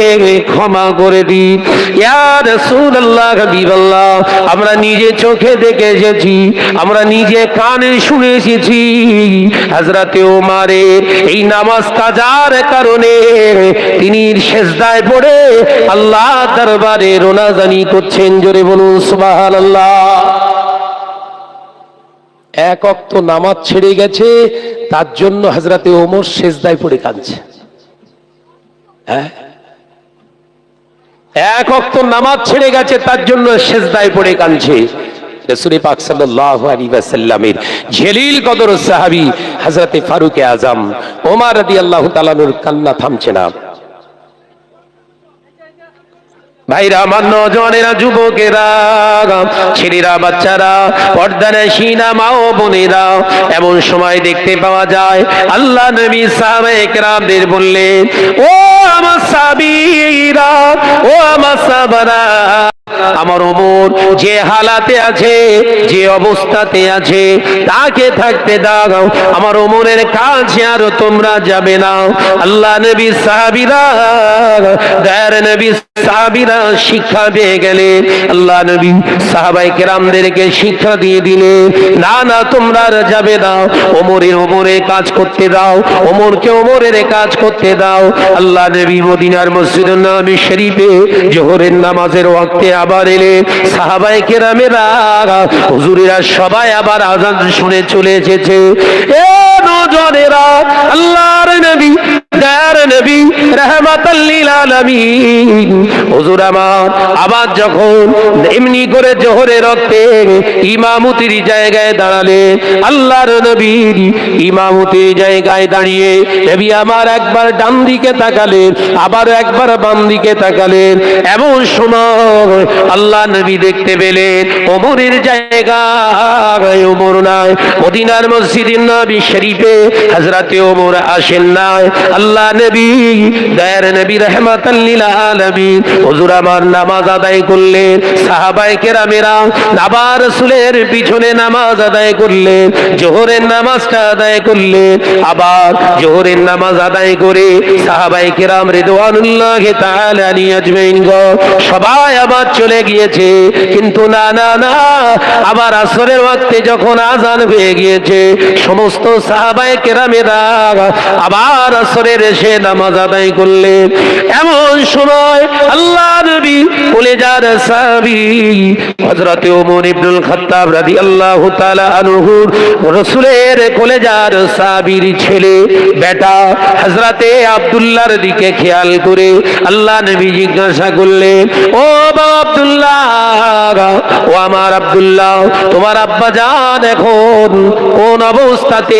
ক্ষমা করে দিন। ইয়া রাসূলুল্লাহ, হাবিবাল্লাহ, আমরা নিজে চোখে দেখে এসেছি, আমরা নিজে কানে শুনে এসেছি হযরতে ওমরের এই নামাজ কাজার কারণে তিনি সেজদায় পড়ে আল্লাহ দরবারে রোনাজানি করছেন। জোরে বলুন সুবহানাল্লাহ। এক ওয়াক্ত নামাজ ছেড়ে গেছে, তার জন্য হযরতে ওমর সেজদায় পড়ে কাঁদছে। হ্যাঁ, এক ওয়াক্ত নামাজ ছেড়ে গেছে, তার জন্য সেজদায় পড়ে কাঁদছে। রাসূল পাক সাল্লাল্লাহু আলাইহি ওয়াসাল্লামের জলিল কদর সাহাবী হযরতে ফারুক আযম ওমর রাদিয়াল্লাহু তাআলা এর কান্না থামছে না। ভাইরা আমার, নওজওয়ানেরা, যুবকেরা, ছেলেরা, বাচ্চারা, পর্দানশীনা মা ও বোনেরা, এমন সময় দেখতে পাওয়া যায় আল্লাহ নবী সাহাবায়ে কেরামদের বললেন, ও আমার সাহাবীরা, ও আমার সাহাবারা, আমার ওমর যে হালাতে আছে, যে অবস্থাতে আছে, তাকে থাকতে দাও। আমার ওমরের কাছে আর তোমরা যাবে না। আল্লাহ নবী সাহাবীরা, গায়ের নবী সাহাবীরা শিক্ষা পেয়ে গেলেন। আল্লাহ নবী সাহাবায়ে কেরামদেরকে শিক্ষা দিয়ে দিলেন, না না, তোমরা আর যাবে না, ওমরের কাজ করতে দাও, ওমরকে ওমরের কাজ করতে দাও। আল্লাহ নবী মদিনার মসজিদুন নববী শরীফে জোহরের নামাজের ওয়াক্তে আবার এলেন। সাহাবায়ে কেরামেরা, হুজুরেরা সবাই আবার আযান শুনে চলে এসেছে। এ নওজওয়ানেরা, আল্লাহর নবী, দয়ার নবী, রাহমাতাল লিল আলামিন, হুজুর আমার আবার যখন এমনি করে জোহরের ওয়াক্তে ইমামতির জায়গায় দাঁড়ালেন, আল্লাহর নবীর ইমামতির জায়গায় দাঁড়িয়ে নবী আমার একবার ডান দিকে তাকালেন, আবার একবার বাম দিকে তাকালেন। এমন সময় আল্লাহ নবী দেখতে পেলেন ওমরের জায়গায় ওমর নাই। মদিনার মসজিদুন নববী শরীফে হযরতে ওমর আসেন নাই। আল্লাহ নবী, দয়ার নবী, রাহমাতাল লিল আলামিন, হুজুর আমার নামাজ আদায় করলেন। সাহাবায়ে কেরামেরা আবার রাসূলের পিছনে নামাজ আদায় করলেন, জোহরের নামাজটা আদায় করলেন। আবার জোহরের নামাজ আদায় করে সাহাবায়ে কেরাম রিদওয়ানুল্লাহি তাআলা আলাইহিম আজমাইন সবাই আবার চলে গিয়েছে। কিন্তু না না না, আবার আসরের ওয়াক্তে যখন আযান হয়ে গিয়েছে, সমস্ত সাহাবায়ে কেরামেরা আবার আসরের এসে নামাজ আদায় করলেন। এমন সময় আল্লাহ নবী কলেজার সাহাবী হযরতে ওমর ইবনুল খাত্তাব রাদিয়াল্লাহু তাআলা আনহু, রাসূলের কলেজার সাহাবীর ছেলে বেটা হযরতে আব্দুল্লাহর দিকে খেয়াল করে আল্লাহ নবী জিজ্ঞাসা করলেন, ও বাবা আব্দুল্লাহ, ও আমার আব্দুল্লাহ, তোমার আব্বা জান এখন কোন অবস্থাতে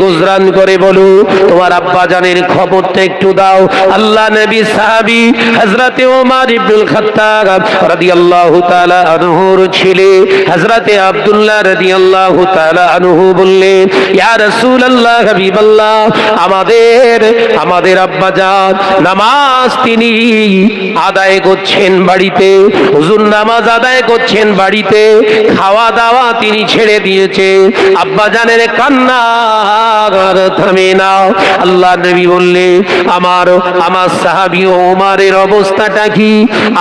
গুজরান করে বলো, তোমার আব্বা জানের খবরটা একটু দাও। আল্লাহ নবী সাহাবী হযরতে ওমর ইবনুল খাত্তাব রাদিয়াল্লাহু তাআলা আনহুর ছেলে হযরতে আব্দুল্লাহ রাদিয়াল্লাহু তাআলা আনহু বললেন, ইয়া রাসূলুল্লাহ, হাবিবাল্লাহ, আমাদের আব্বা জান নামাজ তিনি আদায় করছেন বাড়িতে, হুজুর নামাজ আদায় করছেন বাড়িতে, খাওয়া দাওয়া তিনি ছেড়ে দিয়েছে, আব্বা জানের কান্না আর থামে না। আল্লাহ নবী বললেন, আমার সাহাবী ওমরের অবস্থাটা কি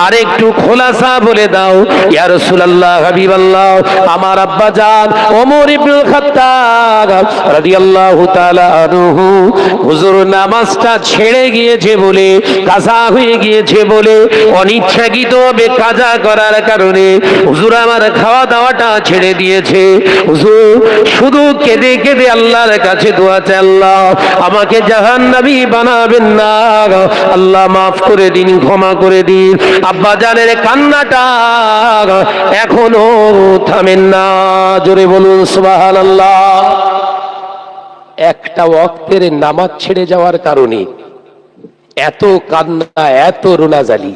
আরেকটু খোলাসা বলে দাও। ইয়া রাসূলুল্লাহ, হাবিবাল্লাহ, আমার আব্বা জান ওমর ইবনুল খাত্তাব রাদিয়াল্লাহু তাআলা আনহু হুজুর নামাজটা ছেড়ে গিয়েছে বলে, কাজা হয়ে গিয়েছে বলে, অনিচ্ছাকৃতভাবে কাজা করার কারণে হুজুর আমার খাওয়া দাওয়াটা ছেড়ে দিয়েছে। হুজুর শুধু কেঁদে কেঁদে আল্লাহর কাছে দোয়া চায়, আল্লাহ আমাকে জাহান্নামী বানাবেন না, আল্লাহ মাফ করে দিন, ক্ষমা করে দিন। আব্বা জানের কান্নাটা এখনো থামেন না। জোরে বলুন সুবহানাল্লাহ। একটা ওয়াক্তের নামাজ ছেড়ে যাওয়ার কারণে এত কান্না, এত রোনাজালি।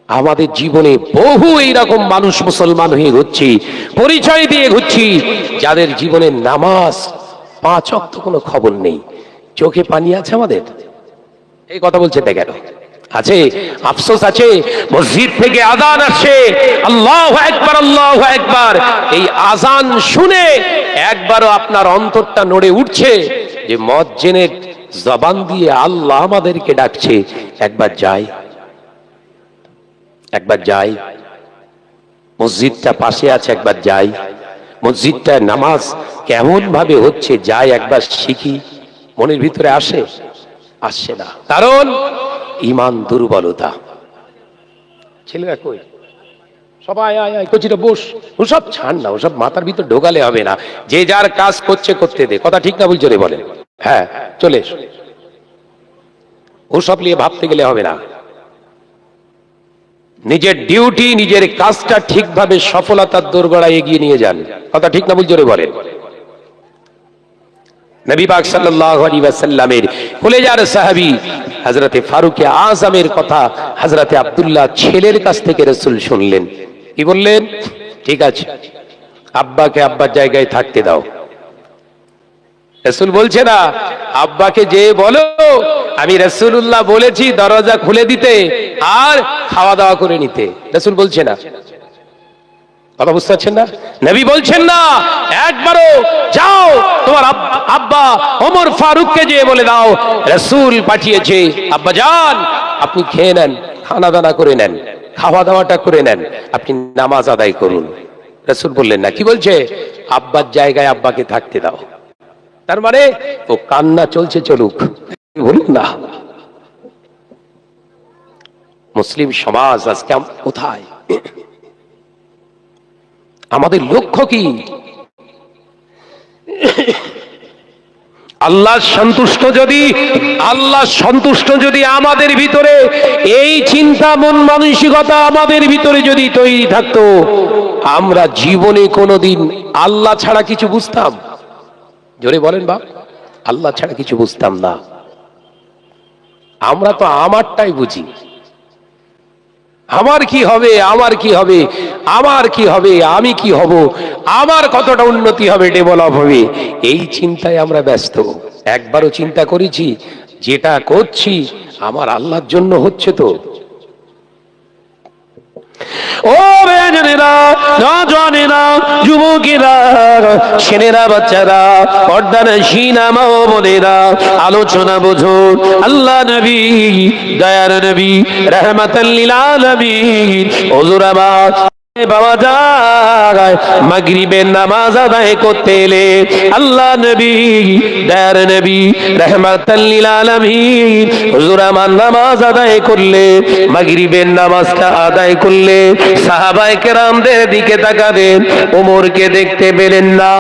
আমাদের জীবনে বহু এইরকম মানুষ মুসলমান হয়ে ঘুরছি, পরিচয় দিয়ে ঘুরছি, যাদের জীবনে নামাজ 5 ওয়াক্ত কোনো খবর নেই। চোখে পানি আছে আমাদের? এই কথা বলছে দেখেন, আছে? আফসোস আছে? মসজিদ থেকে আজান আসছে, আল্লাহু আকবার আল্লাহু আকবার, এই আজান শুনে একবারও আপনার অন্তরটা নড়ে উঠছে যে মুয়াজ্জিনের জবান দিয়ে আল্লাহ আমাদেরকে ডাকছে, একবার যাই, একবার যাই, মসজিদটা পাশে আছে, একবার যাই, মসজিদটা নামাজ কেমন ভাবে হচ্ছে যাই একবার শিখি, মনের ভিতরে আসে? আসছে না। কারণ ঈমান দুর্বলতা। ছেলেরা কই? সবাই আয় আয়, কচিটা বস, ওসব ছাড় না, ওসব মাথার ভিতর ঢোকালে হবে না, যে যার কাজ করছে করতে দে। কথা ঠিক না ভুল জোরে বলেন? হ্যাঁ, চলে এসো। ওসব নিয়ে ভাবতে গেলে হবে না। নিজের ডিউটি, নিজের কাজটা ঠিকভাবে সফলতার দোরগোড়ায় এগিয়ে নিয়ে যান। কথা ঠিক না ভুল জোরে বলেন? নবী পাক সাল্লাল্লাহু আলাইহি ওয়াসাল্লামের কলেজার সাহাবী হযরতে ফারুক আযমের কথা হযরতে আব্দুল্লাহ ছেলের কাছ থেকে রাসূল শুনলেন। কি বললেন? ঠিক আছে, আব্বাকে আব্বার জায়গায় থাকতে দাও। রাসূল বলছে না আব্বাকে যে বলো আমি রাসূলুল্লাহ বলেছি দরজা খুলে দিতে আর খাওয়া দাওয়া করে নিতে। রাসূল বলছে না। কথা বুঝতে পারছেন না? নবী বলছেন না একবারও যাও তোমার আব্বা ওমর ফারুককে যে বলে দাও রাসূল পাঠিয়েছে, আব্বা যান আপনি খেয়ে নেন, খানা দানা করে নেন, খাওয়া দাওয়াটা করে নেন, আপনি নামাজ আদায় করুন। রাসূল বললেন না। কি বলছে? আব্বার জায়গায় আব্বাকে থাকতে দাও। তার মানে ও কান্না চলছে, চলুক, বলুন না। মুসলিম সমাজ আজকে কোথায়? আমাদের লক্ষ্য কি? আল্লাহ সন্তুষ্ট যদি আমাদের ভিতরে এই চিন্তা মন মানসিকতা আমাদের ভিতরে যদি তৈরি থাকতো, আমরা জীবনে কোনোদিন আল্লাহ ছাড়া কিছু বুঝতাম? জোরে বলেন বাপ, আল্লাহ ছাড়া কিছু বুঝতাম না। আমরা তো আমারটাই বুঝি। আমার কি হবে, আমার কি হবে, আমার কি হবে, আমি কি হব, আমার কতটা উন্নতি হবে, ডেভেলপ হবে, এই চিন্তায় আমরা ব্যস্ত। একবারও চিন্তা করেছি যেটা করছি আমার আল্লাহর জন্য হচ্ছে তো? ও বেজনেরা, নজনেরা, যুবকেরা, ছেলেরা, বাচ্চারা, পর্দানশীনা মা ও বোনেরা, আলোচনা বুঝুন। আল্লাহ নবী, দয়ার নবী, রাহমাতাল লিল আলামিন, হুজুর আমার বাবা যায় মাগরিবের নামাজ আদায় করতে এলে আল্লাহ নবী, দয়ার নবী, রাহমাতাল লিল আলামিন, হুজুর আমার নামাজ আদায় করলে, মাগরিবের নামাজটা আদায় করলে সাহাবায়ে কেরামদের দিকে তাকাবেন, ওমরকে দেখতে পেলেন না।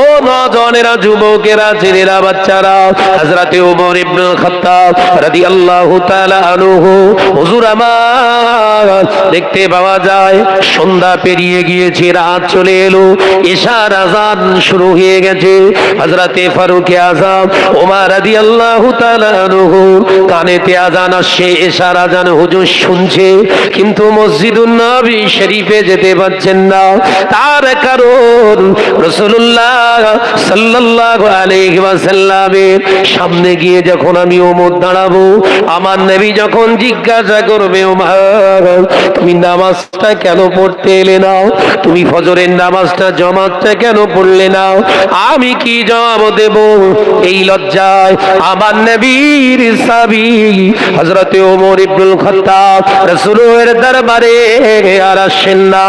ও নওজওয়ানেরা, যুবকেরা, ছেলেরা, বাচ্চারা, হযরতে ওমর ইবনে খাত্তাব রাদিয়াল্লাহু তাআলা আনহু হুজুর আমার দেখতে পাওয়া যায় সন্ধ্যা পেরিয়ে গিয়েছে, রাত চলে এলো, ইশার আযান শুরু হয়ে গেছে। হযরতে ফারুক আযম ওমর রাদিয়াল্লাহু তাআলা আনহু কানেতে আযান আসছে, ইশার আযান হুজুর শুনছে, কিন্তু মসজিদুন নববী শরীফে যেতে পারছেন না। তার কারণ রাসূলুল্লাহ সাল্লাল্লাহু আলাইহি ওয়াসাল্লামের সামনে গিয়ে যখন আমি ওমর দাঁড়াবো, আমার নবী যখন জিজ্ঞাসা করবে ওমর তুমি নামাজটা কেন পড়তে এলে না, তুমি ফজরের নামাজটা জামাতটা কেন পড়লে না, আমি কি জবাব দেব? এই লজ্জায় আমার নবীর সাহাবী হযরতে ওমর ইবনুল খাত্তাব রাসূলের দরবারে আর আসেন না।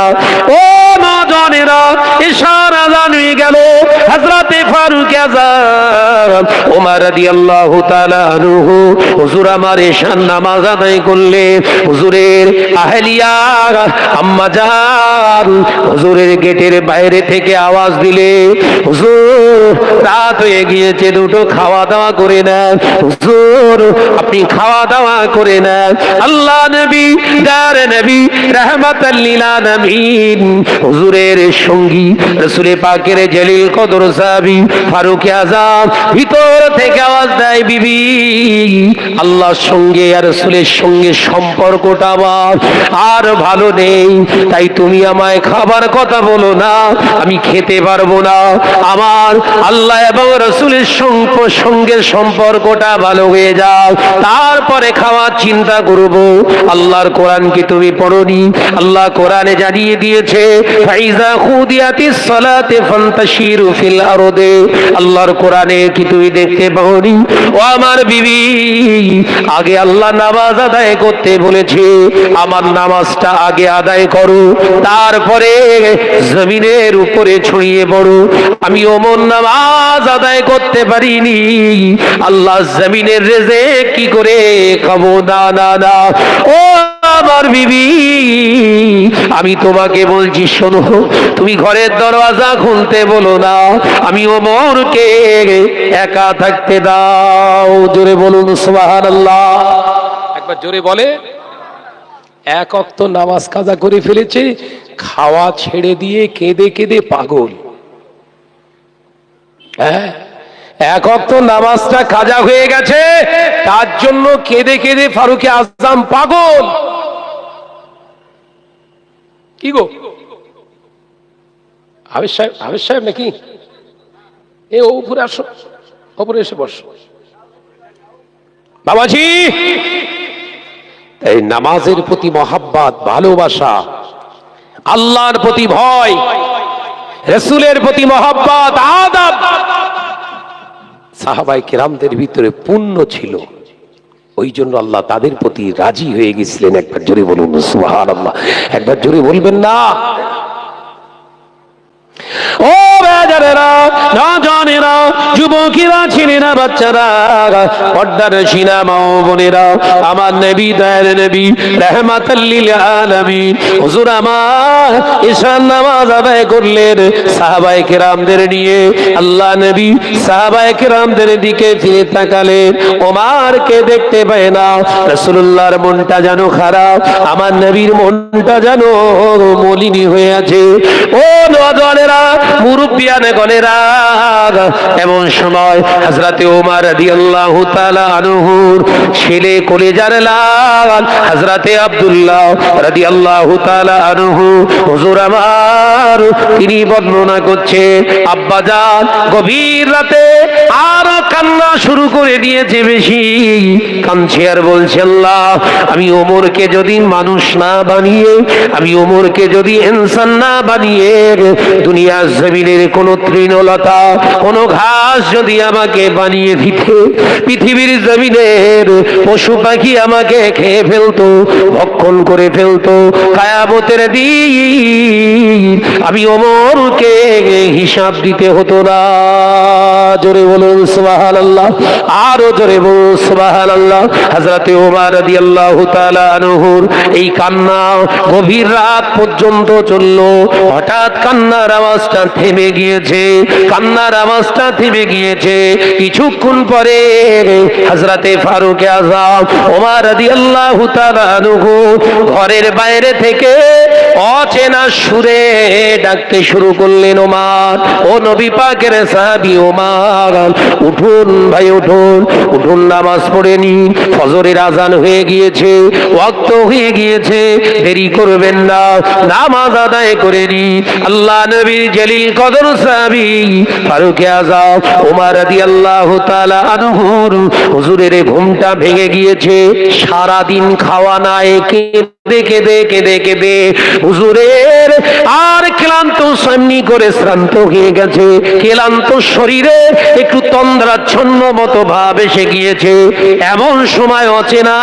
ও নওজওয়ানেরা, ইশার আযান হয়ে গেল, হযরতে ফারুক আযম ওমর রাদিয়াল্লাহু তাআলা আনহু হুজুর আমার ইশার নামাজ আদায় করলে, হুজুরের আহলিয়া আম্মা জান হুজুরের গেটের বাইরে থেকে আওয়াজ দিলে, হুজুর রাত হয়ে গিয়েছে, দুটো খাওয়া দাওয়া করে নেন, হুজুর আপনি খাওয়া দাওয়া করে নেন। আল্লাহ নবী, দার নবী, রাহমাতাল লিল আলামিন হুজুর হুজুরের সঙ্গী রাসূল পাকের জলিল কদর সাহাবী ফারুক আযম ভিতর থেকে আওয়াজ দেয়, বিবি আল্লাহর সঙ্গে আর রাসূলের সঙ্গে সম্পর্কটা আমার আর ভালো নেই, তাই তুমি আমায় খাবার কথা বলো না, আমি খেতে পারবো না। আমার আল্লাহ এবং রাসূলের সঙ্গে সম্পর্কটা ভালো হয়ে যাও, তারপরে খাওয়ার চিন্তা করব। আল্লাহর কোরআন কি তুমি পড়নি? আল্লাহ কোরআনে জানিয়ে দিয়েছে, ফাইজা খুদিয়াতিস সালাতে ফান্তাশিরু ফিল আরদে। আল্লাহর কোরআনে কি তুমি দেখতে পাওনি? ও আমার বিবি, আগে আল্লাহ নামাজ আদায় করতে বলেছে, আমার নামাজটা আগে আদায় করো, তারপরে জমিনের উপরে ছড়িয়ে পড়ো। আমি ওমর নামাজ আদায় করতে পারিনি, আল্লাহ জমিনের রিজিক কি করে খাবো? না না না, ও আমার বিবি, আমি তোমাকে বলছি শোনো, তুমি ঘরের দরওয়াজা খুলতে বলো না, আমি ওমরকে একা থাকতে দাও। জোরে বলুন সুবহানাল্লাহ। একবার জোরে বলে। এক ওয়াক্ত নামাজ কাজা করে ফেলেছে, খাওয়া ছেড়ে দিয়ে কেঁদে কেঁদে পাগল। হ্যাঁ, এক ওয়াক্ত নামাজটা কাজা হয়ে গেছে, তার জন্য কেঁদে কেঁদে ফারুক আযম পাগল। কি গো হাফেজ সাহেব নাকি? এ উপরে আসো, উপরে এসে বসো বাবাজি। এই নামাজের প্রতি মহাব্বত, ভালোবাসা, আল্লাহর প্রতি ভয়, রাসূলের প্রতি মহাব্বত, আদব সাহাবায়ে কেরামদের ভিতরে পূর্ণ ছিল। ওই জন্য আল্লাহ তাদের প্রতি রাজি হয়ে গেছিলেন। একবার জোরে বলুন সুবহানাল্লাহ। একবার জোরে বলবেন না? ও বেজারেরা, নওজওয়ানেরা, যুবকেরা, ছেলেরা, বাচ্চারা, পর্দার শিনা মা ও বোনেরা, আমার নবী দয়ার নবী রাহমাতাল লিল আলামিন হুজুর আমার ঈশার নামাজ আদায় করলেন সাহাবায়ে কেরামদের নিয়ে। আল্লাহ নবী সাহাবায়ে কেরামদের দিকে ফিরে তাকালেন, ওমরকে দেখতে পায় না। রাসূলুল্লাহর মনটা যেন খারাপ, আমার নবীর মনটা যেন মলিনী হয়ে আছে। ও নওজওয়ানেরা, মুরব্বিয়ানে গণেরা, এমন সময় হযরতে ওমর রাদিয়াল্লাহু তাআলা আনহুর ছেলে কলেজার লাল হযরতে আব্দুল্লাহ রাদিয়াল্লাহু তাআলা আনহু হুজুর আমার তিনি বর্ণনা করছে, আব্বাজান গভীর রাতে আর কান্না শুরু করে দিয়েছে, বেশি কাঁদছে আর বলছে, আল্লাহ আমি ওমরকে যদি মানুষ না বানিয়ে, আমি ওমরকে যদি ইনসান না বানিয়ে দুনিয়ার জমিনের কোন তৃণলতা, কোন ঘাস যদি আমাকে বানিয়ে দিতে, পৃথিবীর জমিনের পশু পাখি আমাকে খেয়ে ফেলতো, ভক্ষণ করে ফেলতো, কিয়ামতের দিন আমি ওমরকে হিসাব দিতে হতো না। জোরে বলুন সুবহানাল্লাহ, আরো জোরে বলুন সুবহানাল্লাহ। হযরতে ওমর রাদিয়াল্লাহু তাআলা আনহুর এই কান্না গভীর রাত পর্যন্ত চলল। হঠাৎ কান্নার আওয়াজটা থেমে গিয়েছে, কান্নার আওয়াজটা থেমে গিয়েছে। কিছুক্ষণ পরে হযরতে ফারুক আযম ওমর রাদিয়াল্লাহু তাআলা আনহু ঘরের বাইরে থেকে অচেনা সুরে ডাকতে শুরু করলেন, ওমর, ও নবী পাকের সাহাবী ওমর, উঠুন ভাই উঠুন, উঠুন, নামাজ পড়ে নিন, ফজরের আজান হয়ে গিয়েছে, ওয়াক্ত হয়ে গিয়েছে, দেরি করবেন না, নামাজ আদায় করে নিন। আল্লাহ নবীর জলিল কদর সাহাবী ফারুক আযম ওমর রাদিয়াল্লাহু তাআলা আনহুর হুজুরের ঘুমটা ভেঙে গিয়েছে। সারা দিন খাওয়া নাই, কেঁদে কেঁদে কেঁদে কেঁদে হুজুরের আর ক্লান্ত সামনি করে শ্রান্ত হয়ে গেছে। ক্লান্ত শরীরে একটু তন্দ্রাচ্ছন্ন মতো ভাব এসে গিয়েছে। এমন সময় অচেনা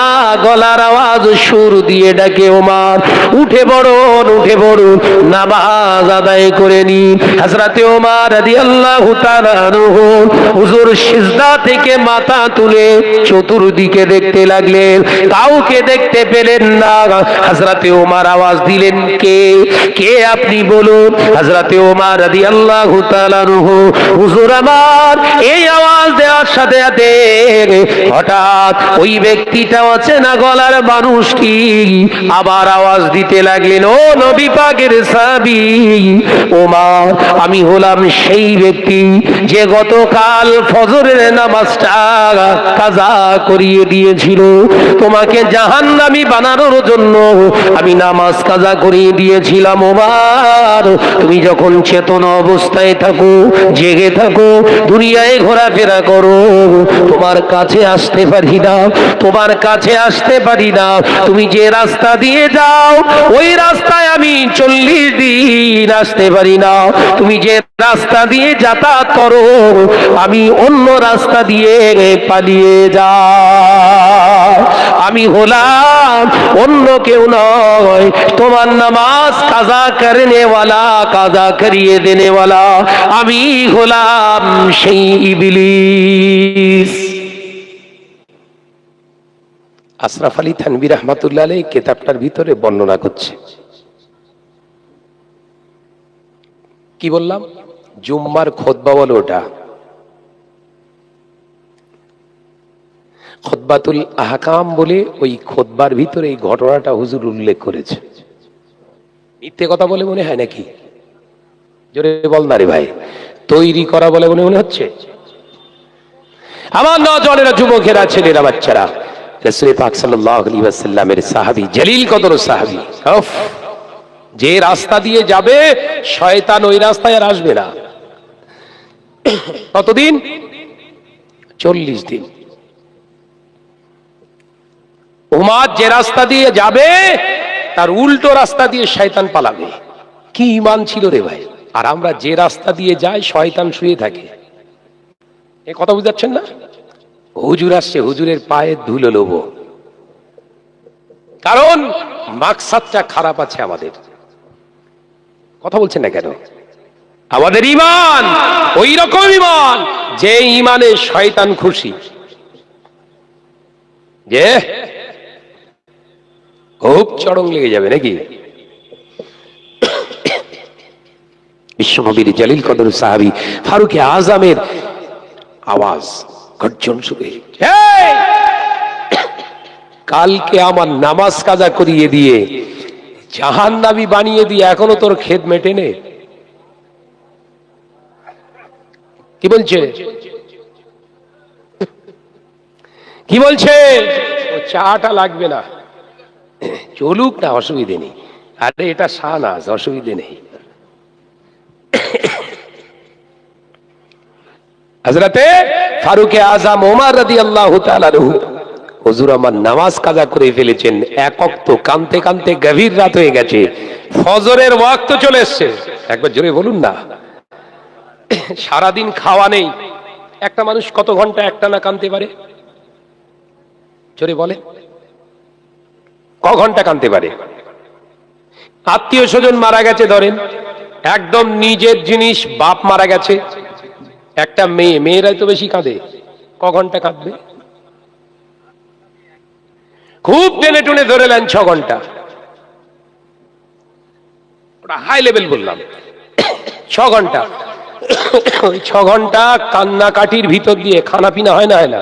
গলার আওয়াজ সুর দিয়ে ডাকে, ওমর উঠে পড়ুন, উঠে পড়ুন, নামাজ আদায় করে নিন। হযরতে ওমর রাদিয়াল্লাহু তাআলা আনহু হুজুর সিজদা থেকে মাথা তুলে চতুর্দিকে দেখতে লাগলেন, কাউকে দেখতে পেলেন না। হযরতে ওমর আওয়াজ দিলেন, কে কে আপনি বলুন। হযরতে ওমর রাদিয়াল্লাহু তাআলা আনহু। হুজুর আমার এই আওয়াজ দেওয়ার সাথে সাথে হঠাৎ ওই ব্যক্তিটা অচেনা গলার মানুষটি আবার আওয়াজ দিতে লাগলেন, ও নবী পাকের সাহাবী ওমর, আমি হলাম সেই ব্যক্তি যে গতকাল ফজরের নামাজটা কাজা করিয়ে দিয়েছিল। তোমাকে জাহান্নামী বানানোর জন্য আমি নামাজ কাজা করিয়ে দিয়েছিলাম। ওমর, তুমি যখন চেতন অবস্থায় থাকো, জেগে থাকো, দুনিয়ায় ঘোরাফেরা করো, তোমার কাছে আসতে পারি না, তোমার কাছে আসতে পারি না। তুমি যে রাস্তা দিয়ে যাও ওই রাস্তায় আমি 40 দিন আসতে পারি না। তুমি যে রাস্তা দিয়ে যাতায়াত করো আমি অন্য রাস্তা দিয়ে পালিয়ে যাই। আমি হলাম অন্য কেউ নয়, তোমার নামাজ কাজা করনেওয়ালা, কাজা করিয়ে দেনেওয়ালা আমি হলাম সেই ইবলিস। আশরাফ আলী থানভী রাহমাতুল্লাহ আলাইহি কিতাবটার ভিতরে বর্ণনা করছে। কি বললাম? জুম্মার খুতবা বলে ওটা, খুতবাতুল আহকাম বলে ওই খুতবার ভিতরে এই ঘটনাটা হুজুর উল্লেখ করেছে। মিথ্যে কথা বলে মনে হয় নাকি? জোরে বল না রে ভাই। তৈরি করা বলে মনে হচ্ছে? আমার নওজওয়ানেরা, যুবকেরা, ছেলেরা, বাচ্চারা, রাসূল পাক সাল্লাল্লাহু আলাইহি ওয়াসাল্লামের সাহাবী, জলিল কদর সাহাবী, যে রাস্তা দিয়ে যাবে শয়তান ওই রাস্তায় আর আসবে না। কতদিন? 40 দিন। উম্মত যে রাস্তা দিয়ে যাবে তার উল্টো রাস্তা দিয়ে শয়তান পালাবে। কি ঈমান ছিল রে ভাই! আর আমরা যে রাস্তা দিয়ে যাই শয়তান শুয়ে থাকে। এই কথা বুঝাচ্ছেন না? হুজুর আসছে, হুজুরের পায়ে ধুলো লোবো, কারণ মাকসাদটা খারাপ আছে আমাদের। কথা বলছেন না কেন? আমাদের ঈমান ওই রকম ঈমান যে ঈমানে শয়তান খুশি, যে খুব চড়ং লেগে যাবে নাকি। বিশ্বনবীর জলিল কদর সাহাবী ফারুক আজমের আওয়াজ গর্জন শুনে, কালকে আমার নামাজ কাজা করিয়ে দিয়ে জাহান্নামী বানিয়ে দিয়ে এখনো তোর খেদ মেটেনে। কি বলছে? কি বলছে? ও চাটা লাগবে না, চলুক না, অসুবিধে নেই। আরে এটা শাহনাজ, অসুবিধে নেই। হযরতে ফারুক আযম ওমর রাদিয়াল্লাহু তাআলা আনহু, হুজুর আমার নামাজ কাজা করে ফেলেছেন। এক ওয়াক্ত কানতে কানতে গভীর রাত হয়ে গেছে, ফজরের ওয়াক্ত চলে এসেছে। একবার জোরে বলুন না। সারাদিন খাওয়া নেই, একটা মানুষ কত ঘন্টা একটানা কানতে পারে? জোরে বলে, ক ঘন্টা কানতে পারে? আত্মীয় স্বজন মারা গেছে ধরেন, একদম নিজের জিনিস, বাপ মারা গেছে, একটা মেয়ে, মেয়েরাই তো বেশি কাঁদে, ক ঘন্টা কাঁদবে? খুব টেনে টুনে ধরে নেন 6 ঘন্টা। ওটা হাই লেভেল বললাম। 6 ঘন্টা। ওই 6 ঘন্টা কান্নাকাটির ভিতর দিয়ে খানা পিনা হয় না? হয় না?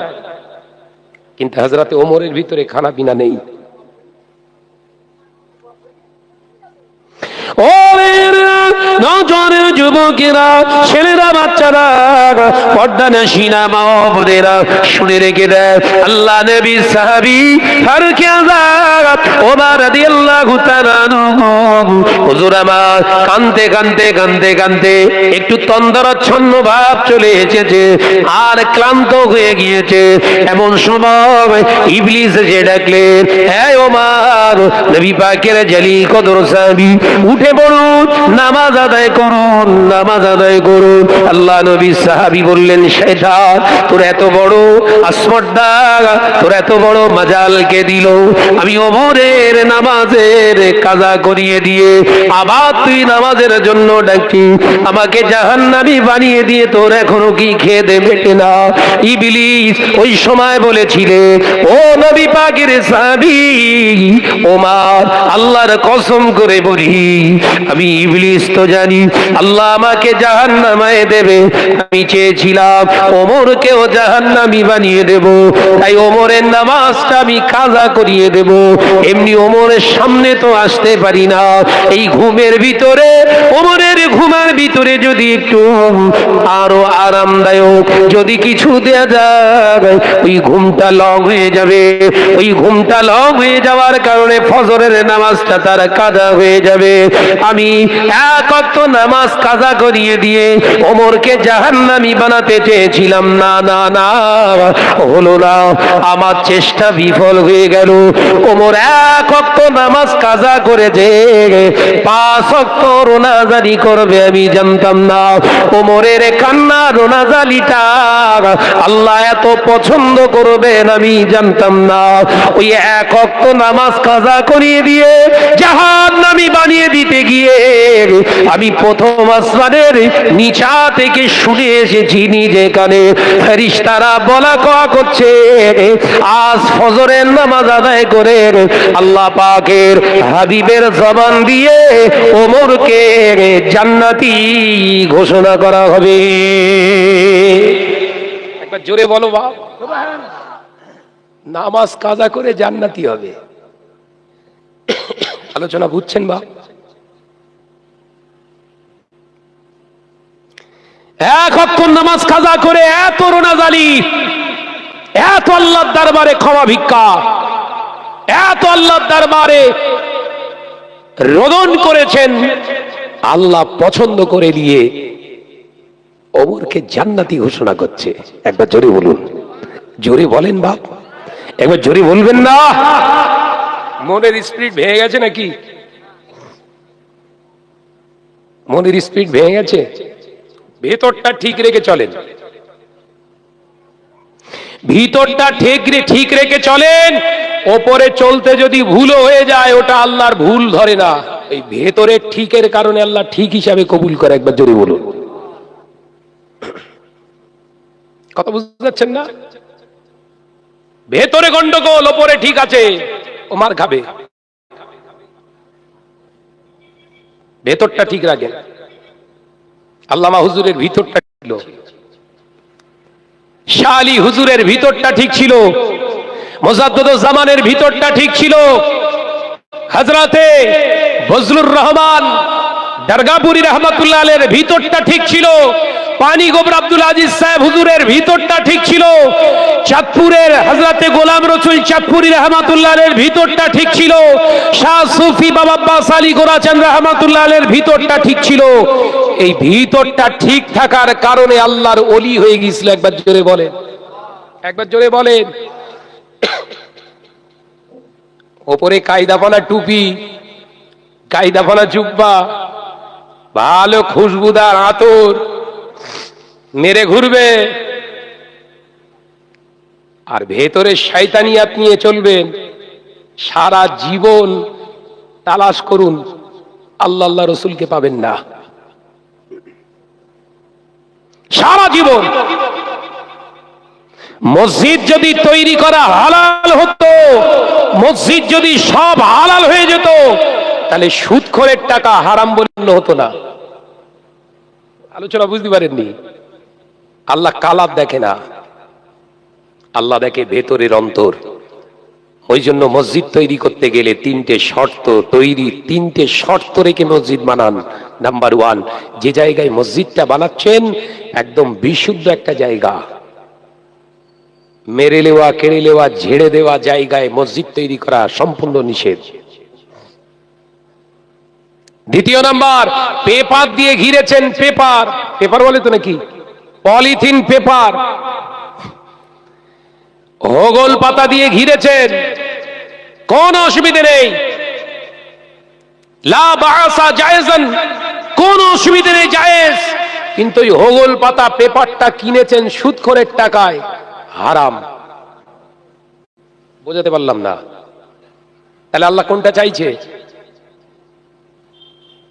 কিন্তু হযরতে ওমরের ভিতরে খানা পিনা নেই। ও নজরের যুবকেরা, ছেলেরা, বাচ্চারা, পর্দানশীনা মা বোনেরা, শুনে রেখে দেয়, আল্লাহ নবী সাহাবী ফারুক আযম ওমর রাদিয়াল্লাহু তাআলা আনহু, হুজুর আমার কাঁদতে কাঁদতে কাঁদতে কাঁদতে একটু তন্দ্রাচ্ছন্ন ভাব চলে এসেছে আর ক্লান্ত হয়ে গিয়েছে। এমন সময় ইবলিস এসে ডাকলেন, হে ওমর, নবী পাকের জলিল কদর সাহাবী, উঠে পড়ুন, নামাজ আদায় করুন, নামাজ আদায় করুন। আল্লাহ নবী সাহাবী বললেন, শয়তান তোর এত বড় আসপর্দা, তোর এত বড় মাজালকে দিল, আমি ওমরের নামাজের কাজা করিয়ে দিয়ে আবার তুই নামাজের জন্য ডাকছি, আমাকে জাহান্নামী বানিয়ে দিয়ে তোর এখনো কি খেদে মেটে না? ইবলিস ওই সময় বলেছিলে, ও নবী পাকের সাহাবী ওমর, আল্লাহর কসম করে বলি আমি ইবলিস তো জানি আল্লাহ আমাকে জাহান্নামে দেবে। আমি চেয়েছিলাম ওমরকেও জাহান্নামী বানিয়ে দেব, তাই ওমরের নামাজটা আমি কাজা করিয়ে দেব। এমনি ওমরের সামনে তো আসতে পারি না, এই ঘুমের ভিতরে, ওমরের ঘুমের ভিতরে যদি একটু আরো আরামদায়ক যদি কিছু দেয়া যায়, ওই ঘুমটা লং হয়ে যাবে। ওই ঘুমটা লং হয়ে যাওয়ার কারণে ফজরের নামাজটা তার কাজা হয়ে যাবে। আমি এক ওয়াক্ত নামাজ কাজা করিয়ে দিয়ে ওমরকে জাহান্নামী বানাতে চেয়েছিলাম, না না না, হলো না। আমার চেষ্টা বিফল হয়ে গেল। ওমর এক ওয়াক্ত নামাজ কাজা করেছে, 5 ওয়াক্ত রোনাজারি করবে আমি জানতাম না। ওমরের কান্না রোনাজারিটা আল্লাহ এত পছন্দ করবেন আমি জানতাম না। ওই এক ওয়াক্ত নামাজ কাজা করিয়ে দিয়ে জাহান্নামী বানিয়ে দিতে গিয়ে আমি প্রথম আসমানের নিচা থেকে শুনে এসেছি নিজে কানে ফেরেশতারা বলা কওয়া করছে, আজ ফজরের নামাজ আদায় করে আল্লাহ পাকের হাবিবের জবান দিয়ে ওমরকে জান্নাতি ঘোষণা করা হবে। একবার জোরে বলো বাপ। নামাজ কাজা করে জান্নাতি হবে। আলোচনা বুঝছেন বাপ? এক ওয়াক্ত নামাজ কাজা করে এত রোনাজালি, এত আল্লাহর দরবারে ক্ষমা ভিক্ষা, এত আল্লাহর দরবারে রোদন করেছেন, আল্লাহ পছন্দ করে দিয়ে ওমরকে জান্নাতি ঘোষণা করছে। একবার জোরে বলুন, জোরে বলেন বাপ, একবার জোরে বলবেন না। মনের স্পিরিট ভেঙে গেছে নাকি? মনের স্পিরিট ভেঙে গেছে? ভেতরটা ঠিক রেখে চলেন, ভিতরটা ঠিক রেখে চলেন। ওপরে চলতে যদি ভুল হয়ে যায় ওটা আল্লাহর ভুল ধরে না, এই ভেতরের ঠিকের কারণে আল্লাহ ঠিক হিসাবে কবুল করে। একবার জোরে বলুন, কথা বুঝতে পারছেন না? ভেতরে গন্ডগোল, ওপরে ঠিক আছে, ও মার খাবে। ভেতরটা ঠিক রাখেন। আল্লামা হুজুরের ভিতরটা ছিল, শাহ আলী হুজুরের ভিতরটা ঠিক ছিল, মুজাদ্দিদুজ জামানের ভিতরটা ঠিক ছিল, হযরতে ফজলুর রহমান দরগাপুরি রহমাতুল্লাহ আলাইহির ভিতরটা ঠিক ছিল, পানি গোবর আব্দুল আজিজ সাহেব হুজুরের ভিতরটা ঠিক ছিল, চাঁদপুরের হযরতে গোলাম রসুল চাঁদপুরি রহমাতুল্লাহ আলাইহির ভিতরটা ঠিক ছিল, শাহ সুফি বাবা আব্বাস আলী গোরাচাঁদ রহমাতুল্লাহ আলাইহির ভিতরটা ঠিক ছিল। এই ভিতরটা ঠিক থাকার কারণে আল্লাহর ওলি হয়ে গিয়েছিল। একবার জোরে বলেন, একবার জোরে বলেন। ওপরে কায়দাফানা টুপি, কায়দাফানা জুব্বা, ভালো খুশবুদার আতর মেরে ঘুরবে, আর ভেতরে শয়তানিয়াত নিয়ে চলবেন। সারা জীবন তালাশ করুন, আল্লাহ আল্লাহ রসুলকে পাবেন না। সারা জীবন মসজিদ যদি তৈরি করা হালাল হতো, মসজিদ যদি সব হালাল হয়ে যেত, তাহলে সুদখোরের টাকা হারাম বলে হতো না। আলোচনা বুঝতে পারেননি? আল্লাহ কালার দেখে না, আল্লাহ দেখে ভেতরের অন্তর। ওই জন্য মসজিদ তৈরি করতে গেলে 3টে শর্ত তৈরি, 3টে শর্ত রেখে মসজিদ বানান। নাম্বার 1, যে জায়গায় মসজিদটা বানাচ্ছেন একদম বিশুদ্ধ একটা জায়গা, মেরে লেওয়া, কেড়ে লেওয়া, ঝেড়ে দেওয়া জায়গায় মসজিদ তৈরি করা সম্পূর্ণ নিষেধ। দ্বিতীয় নাম্বার, পেপার দিয়ে ঘিরেছেন, পেপার, পেপার বলে তো নাকি, পলিথিন পেপার, হোগল পাতা দিয়ে ঘিরেছেন, কোন অসুবিধে নেই, লা বাসা জায়েজান, কোন অসুবিধে নেই, জায়েজ। কিন্তু ওই হোগল পাতা পেপারটা কিনেছেন সুদখোরের টাকায়, হারাম। বোঝাতে পারলাম না? তাহলে আল্লাহ কোনটা চাইছে?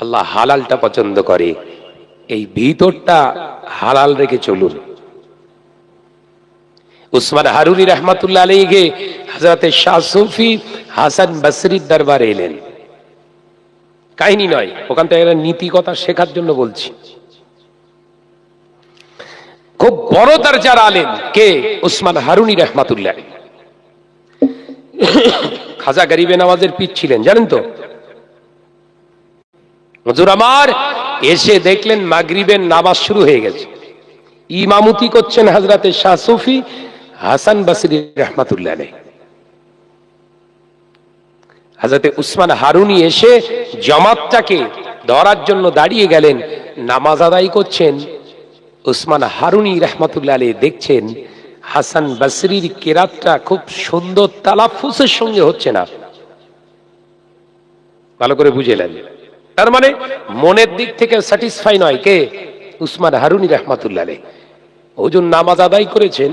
আল্লাহ হালালটা পছন্দ করে। এই ভিতরটা হালাল রেখে চলুন। উসমান হারুনি রহমাতুল্লাহ আলাইহি হযরতে শাহ সুফি হাসান বসরির দরবারে এলেন। কাহিনী নয়, ওখান থেকে একটা নীতি কথা শেখার জন্য বলছি। খুব বড় দরজার আলেম কে? উসমান হারুনি রহমাতুল্লাহ। খাজা গরিবে নওয়াজের পীর ছিলেন, জানেন তো? হুজুর আমার এসে দেখলেন মাগরিবের নামাজ শুরু হয়ে গেছে, ইমামতি করছেন হযরতে শাহ সুফি হাসান বসরি রহমাতুল্লাহ আলাইহি। হযরতে উসমান হারুনি এসে জামাতটাকে ধরার জন্য দাঁড়িয়ে গেলেন, নামাজ আদায় করছেন। উসমান হারুনি রহমাতুল্লাহ আলাইহি দেখছেন হাসান বসরির কেরাতটা খুব সুন্দর তালাফুজের সঙ্গে হচ্ছে না। ভালো করে বুঝলেন? তার মানে মনের দিক থেকে স্যাটিসফাই নয় কে? উসমান হারুনি রহমাতুল্লাহ আলাইহি। হুজুর নামাজ আদায় করেছেন,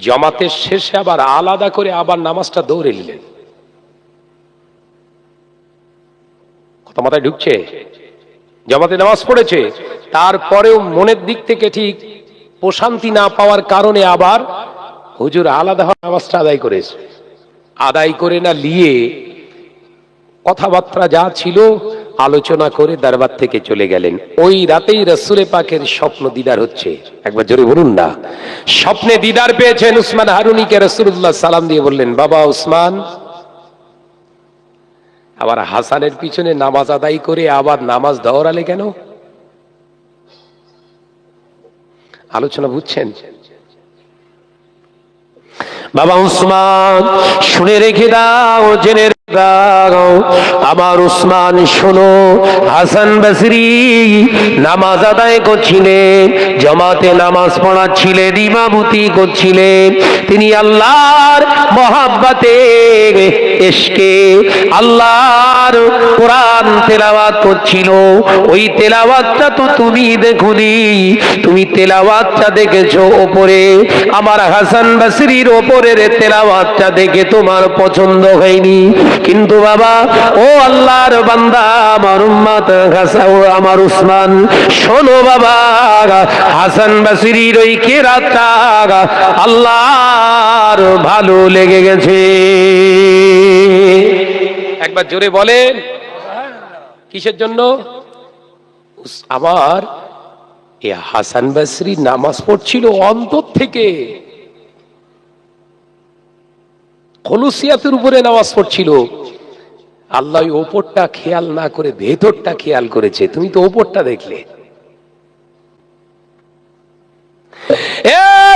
জামাতের শেষে আবার আলাদা করে আবার নামাজটা দৌড়ে নিলেন। কথা মাথায় ঢুকছে? জামাতে নামাজ পড়েছে, তারপরেও মনের দিক থেকে ঠিক প্রশান্তি না পাওয়ার কারণে আবার হুজুর আলাদা নামাজটা আদায় করেছে। আদায় করে না নিয়ে কথাবার্তা যা ছিল আলোচনা করে দরবার থেকে চলে গেলেন। ওই রাতেই রাসূল পাকের স্বপ্ন দিদার হচ্ছে। একবার জোরে বলুন না। স্বপ্নে দিদার পেয়েছেন উসমান হারুনিকে। রাসূলুল্লাহ সালাম দিয়ে বললেন, বাবা উসমান, আবার হাসানের পিছনে নামাজ আদায় করে আবার নামাজ দৌড়ালে কেন? আলোচনা বুঝছেন? বাবা উসমান, শুনে রেখে দাও, জেনে দাও, আমার উসমান শোনো, হাসান বসরি নামাজ আদায় করছিলেন, জামাতে নামাজ পড়াচ্ছিলেন, ইমামতি করছিলেন। তিনি আল্লাহর মহাব্বতে ইশকে আল্লাহর কোরআন তেলাওয়াত করছিল। ওই তেলাওয়াতটা তো তুমি দেখোনি, তুমি তেলাওয়াতটা দেখেছো ওপরে। আমার হাসান বসরির ওপরের তেলাওয়াতটা দেখে তোমার পছন্দ হয়নি। কিন্তু বাবা, ও আল্লাহর বান্দা, আমার উম্মত আমার উসমান, শোনো বাবা, হাসান বসরির ওই কেরাতটা আল্লাহর ভালো লেগে গেছে। একবার জোরে বলেন, কিসের জন্য? আবার এ হাসান বসরি নামাজ পড়ছিল অন্তর থেকে, খলুসিয়াতের উপরে নামাজ পড়ছিল। আল্লাহ ওপরটা খেয়াল না করে ভেতরটা খেয়াল করেছে। তুমি তো ওপরটা দেখলে।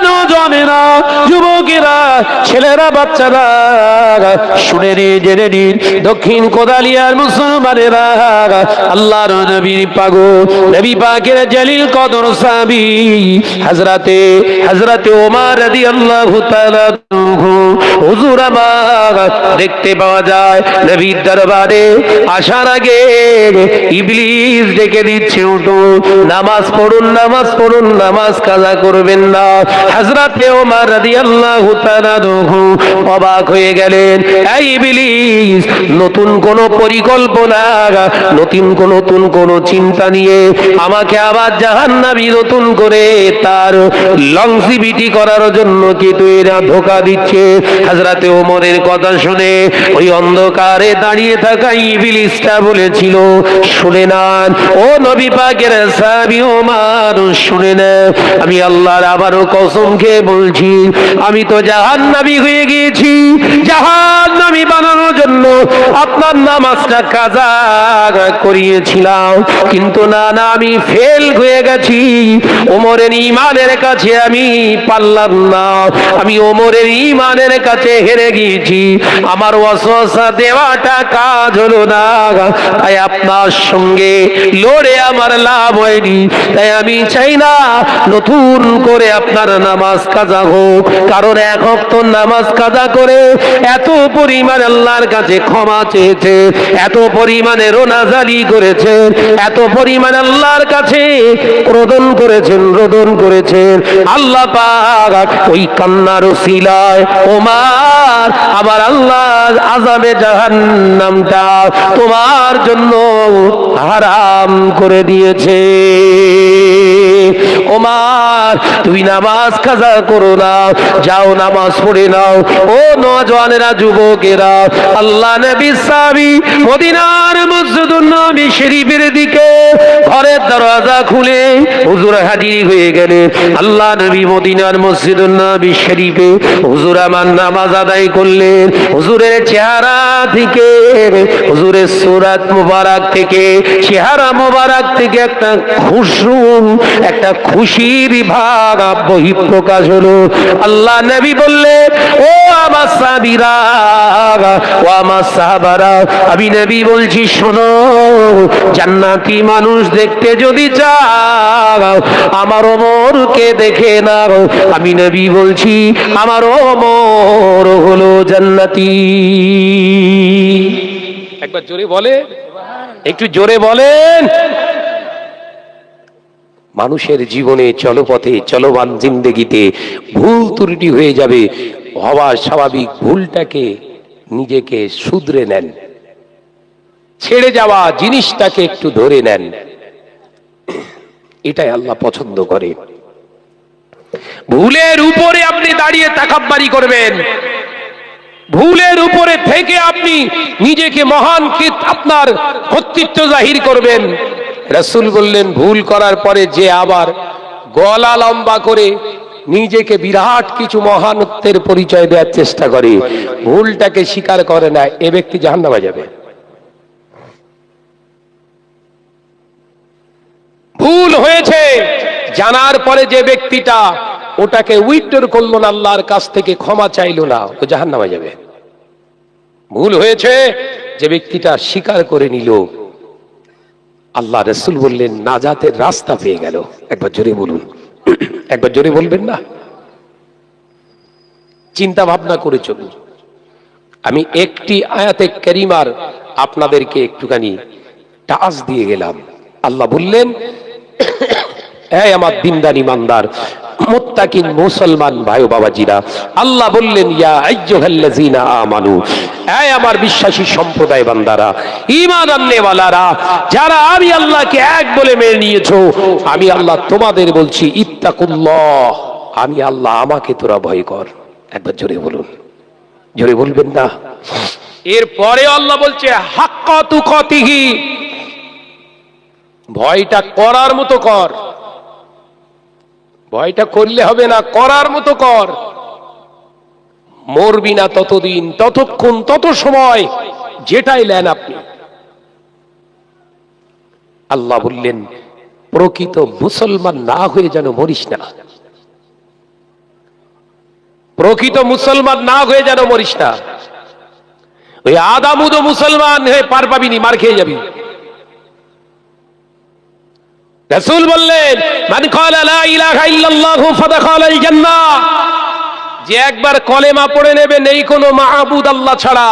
নওজওয়ানেরা, যুবকেরা, ছেলেরা, বাচ্চারা, শুনে নিন, জেনে নিন, দক্ষিণ কোদালিয়ার মুসলমানেরা, আল্লাহর নবীর পাগল, নবী পাকের জলিল কদর সাহাবী হযরতে ওমর রাদিয়াল্লাহু তাআলা হুজুর আমার দেখতে পাওয়া যায় নবীর দরবারে আসার আগে ইবলিস ডেকে দিচ্ছে, উঠো, নামাজ পড়ুন, নামাজ পড়ুন, নামাজ কাজা করবেন না। হযরতে ওমর রাদিয়াল্লাহু তাআলা অবাক হয়ে গেলেন। এই ইবলিস নতুন কোন পরিকল্পনা, নতুন কোন চিন্তা নিয়ে আমাকে আবার জাহান্নামী নতুন করে তার লংজিভিটি করার জন্য কি তুই ধোঁকা দিচ্ছে? হযরতে ওমরের কথা শুনে ওই অন্ধকারে দাঁড়িয়ে থাকা ইবলিসটা বলেছিল, শুনে নেন ও নবী পাকের সাহাবী ওমর, শুনে নেন, আমি আল্লাহর আবারও কসম খেয়ে বলছি, আমি তো জাহান্নামী হয়ে গিয়েছি। জাহান্নামী বানানোর জন্য আপনার নামাজটা কাজা করিয়েছিলাম, কিন্তু না, আমি ফেল হয়ে গেছি। ওমরের ঈমানের কাছে আমি পারলাম না, আমি ওমরের ঈমানের কাছে হেরে গিয়েছি। আমার ওয়াসওয়াসা দেওয়াটা কাজ হলো না, তাই আপনার সঙ্গে লড়ে আমার লাভ হয়নি। তাই আমি চাই না নতুন করে আপনার নামাজ কাজা হোক, কারণ এক ওয়াক্ত নামাজ কাজা করে এত পরিমাণ আল্লাহর কাছে ক্ষমা চেয়েছে, এত পরিমাণে রোনাজালি করেছে, এত পরিমাণ আল্লাহর কাছে রোদন করেছেন। আল্লাহ পাক ওই কান্নার ওসিলায় ওমর আবার আল্লাহ আযাবে জাহান্নামটা তোমার জন্য হারাম করে দিয়েছে। ওমর তুমি নামাজ কাজা করো না, যাও নামাজ পড়ে নাও। ও নওজওয়ানেরা, যুবকেরা, আল্লাহ নবী সাহাবী মদিনার মসজিদুন নবী শরীফের দিকে ঘরের দরজা খুলে হুজুর হাজির হয়ে গেলেন। আল্লাহ নবী মদিনার মসজিদুন নবী শরীফে হুজুর আমার নামাজ আদায় করলেন। হুজুরের চেহারা থেকে, হুজুরের সুরাত মুবারক থেকে, চেহারা মুবারক থেকে একটা খুশবু, একটা খুশির ভাব বহিঃপ্রকাশ হলো। আল্লাহ নবী বললেন, ও আমার সাহাবীরা, ও আমার সাহাবারা, আমি নবী বলছি শোনো, জান্নাতি মানুষ দেখতে যদি চাও আমার ওমরকে দেখে নাও। আমি নবী বলছি আমার ওমর হলো জান্নাতি। একবার জোরে বলে, একটু জোরে বলেন। মানুষের জীবনে চলপথে চলমান জিন্দেগিতে ভুল ত্রুটি হয়ে যাবে, হওয়া স্বাভাবিক। ভুলটাকে নিজেকে শুধরে নেন, ছেড়ে যাওয়া জিনিসটাকে একটু ধরে নেন, এটাই আল্লাহ পছন্দ করে। ভুলের উপরে আপনি দাঁড়িয়ে তাকাব্বারি করবেন, ভুলের উপরে থেকে আপনি নিজেকে মহান আপনার কর্তৃত্ব জাহির করবেন। রাসূল বললেন, ভুল করার পরে যে আবার গলা লম্বা করে নিজেকে বিরাট কিছু মহানত্বের পরিচয় দেওয়ার চেষ্টা করে, ভুলটাকে স্বীকার করে না, এ ব্যক্তি জাহান্নামে যাবে। ভুল হয়েছে জানার পরে যে ব্যক্তিটা ওটাকে উইথড্র করলো না, আল্লাহর কাছ থেকে ক্ষমা চাইলো না, ও জাহান্নামে যাবে। ভুল হয়েছে যে ব্যক্তিটা স্বীকার করে নিল, আল্লাহ রাসূল বললেন নাজাতের রাস্তা পেয়ে গেল। একবার জোরে বলুন, একবার জোরে বলবেন না? চিন্তা ভাবনা করে চলুন। আমি একটি আয়াতে কারিমার আপনাদেরকে একটুখানি টাচ দিয়ে গেলাম। আল্লাহ বললেন, এই আমার দিনদার ইমানদার মুত্তাকিন মুসলমান ভাই ও বাবাজিরা, আল্লাহ বললেন, ইয়া আইয়ুহাল্লাযীনা আমানু, এই আমার বিশ্বাসী সম্প্রদায় বান্দারা, ঈমান আননেওয়ালারা, যারা আমি আল্লাহকে এক বলে মেনে নিয়েছো, আমি আল্লাহ তোমাদের বলছি ইত্তাকুল্লাহ, আমি আল্লাহ, আমাকে তোরা ভয় কর। একবার জোরে বলুন, জোরে বলবেন না? এরপরে আল্লাহ বলছে হাক্কা তুকাতিহি, ভয়টা করার মতো কর। ভয়টা করলে হবে না, করার মতো কর। মরবি না ততদিন, ততক্ষণ, তত সময় যেটাই নেন আপনি। আল্লাহ বললেন, প্রকৃত মুসলমান না হয়ে যেন মরিস না, প্রকৃত মুসলমান না হয়ে যেন মরিস না। ওই আদামুদ মুসলমান হয়ে পার পাবিনি, মার খেয়ে যাবি। রাসূল বললেন, মান ক্বালা লা ইলাহা ইল্লাল্লাহু ফাদাখালাল জান্নাহ, যে একবার কলেমা পড়ে নেবে নেই কোনো মাহবুদ আল্লাহ ছাড়া,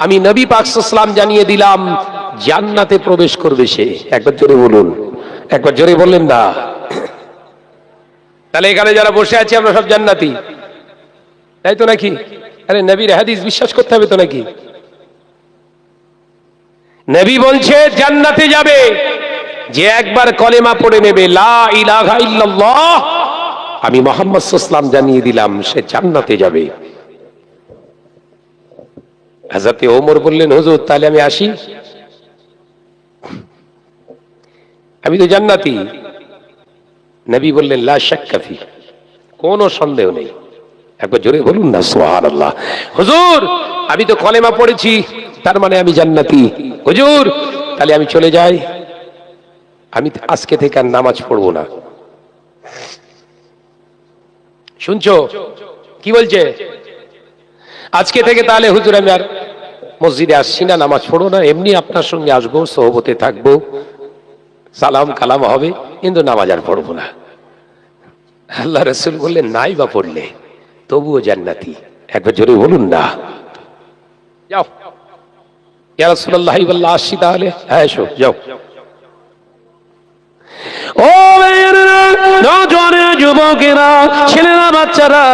আমি নবী পাক সাল্লাল্লাহু আলাইহি ওয়াসাল্লাম জানিয়ে দিলাম জান্নাতে প্রবেশ করবে সে। একবার জোরে বলুন, একবার জোরে বললেন না? তাহলে এখানে যারা বসে আছি আমরা সব জান্নাতি, তাই তো নাকি? আরে নবীর হাদিস বিশ্বাস করতে হবে তো নাকি? নবী বলছে জান্নাতে যাবে যে একবার কলেমা পড়ে নেবে লা ইলাহা ইল্লাল্লাহ, আমি মুহাম্মদ সাল্লাল্লাহু আলাইহি ওয়াসাল্লাম জানিয়ে দিলাম সে জান্নাতে যাবে। হযরত ওমর বললেন, হুজুর তাহলে আমি আসি, আমি তো জান্নাতি। নবী বললেন, লা শাক্কা ফি, কোনো সন্দেহ নেই। একবার জোরে বলুন না সুবহানাল্লাহ। হুজুর আমি তো কলেমা পড়েছি, তার মানে আমি জান্নাতি। হুজুর তাহলে আমি চলে যাই, আমি আজকে থেকে আর নামাজ পড়বো না। শুনছো কি বলছে? আজকে থেকে তাহলে হুজুর আমি আর মসজিদে আসছি না, নামাজ পড়বো না, এমনি আপনার সঙ্গে আসবো, সোহবতে থাকবো, সালাম কালাম হবে, কিন্তু নামাজ আর পড়বো না। আল্লাহ রাসূল বললেন, নাই বা পড়লে তবুও জান্নাতি। একবার জোরে বলুন না। যাও ইয়া রাসূলুল্লাহ, বললা আসছি তাহলে? হ্যাঁ এসো, যাও। ও নজরে যুবকেরা, ছেলেরা, বাচ্চারা,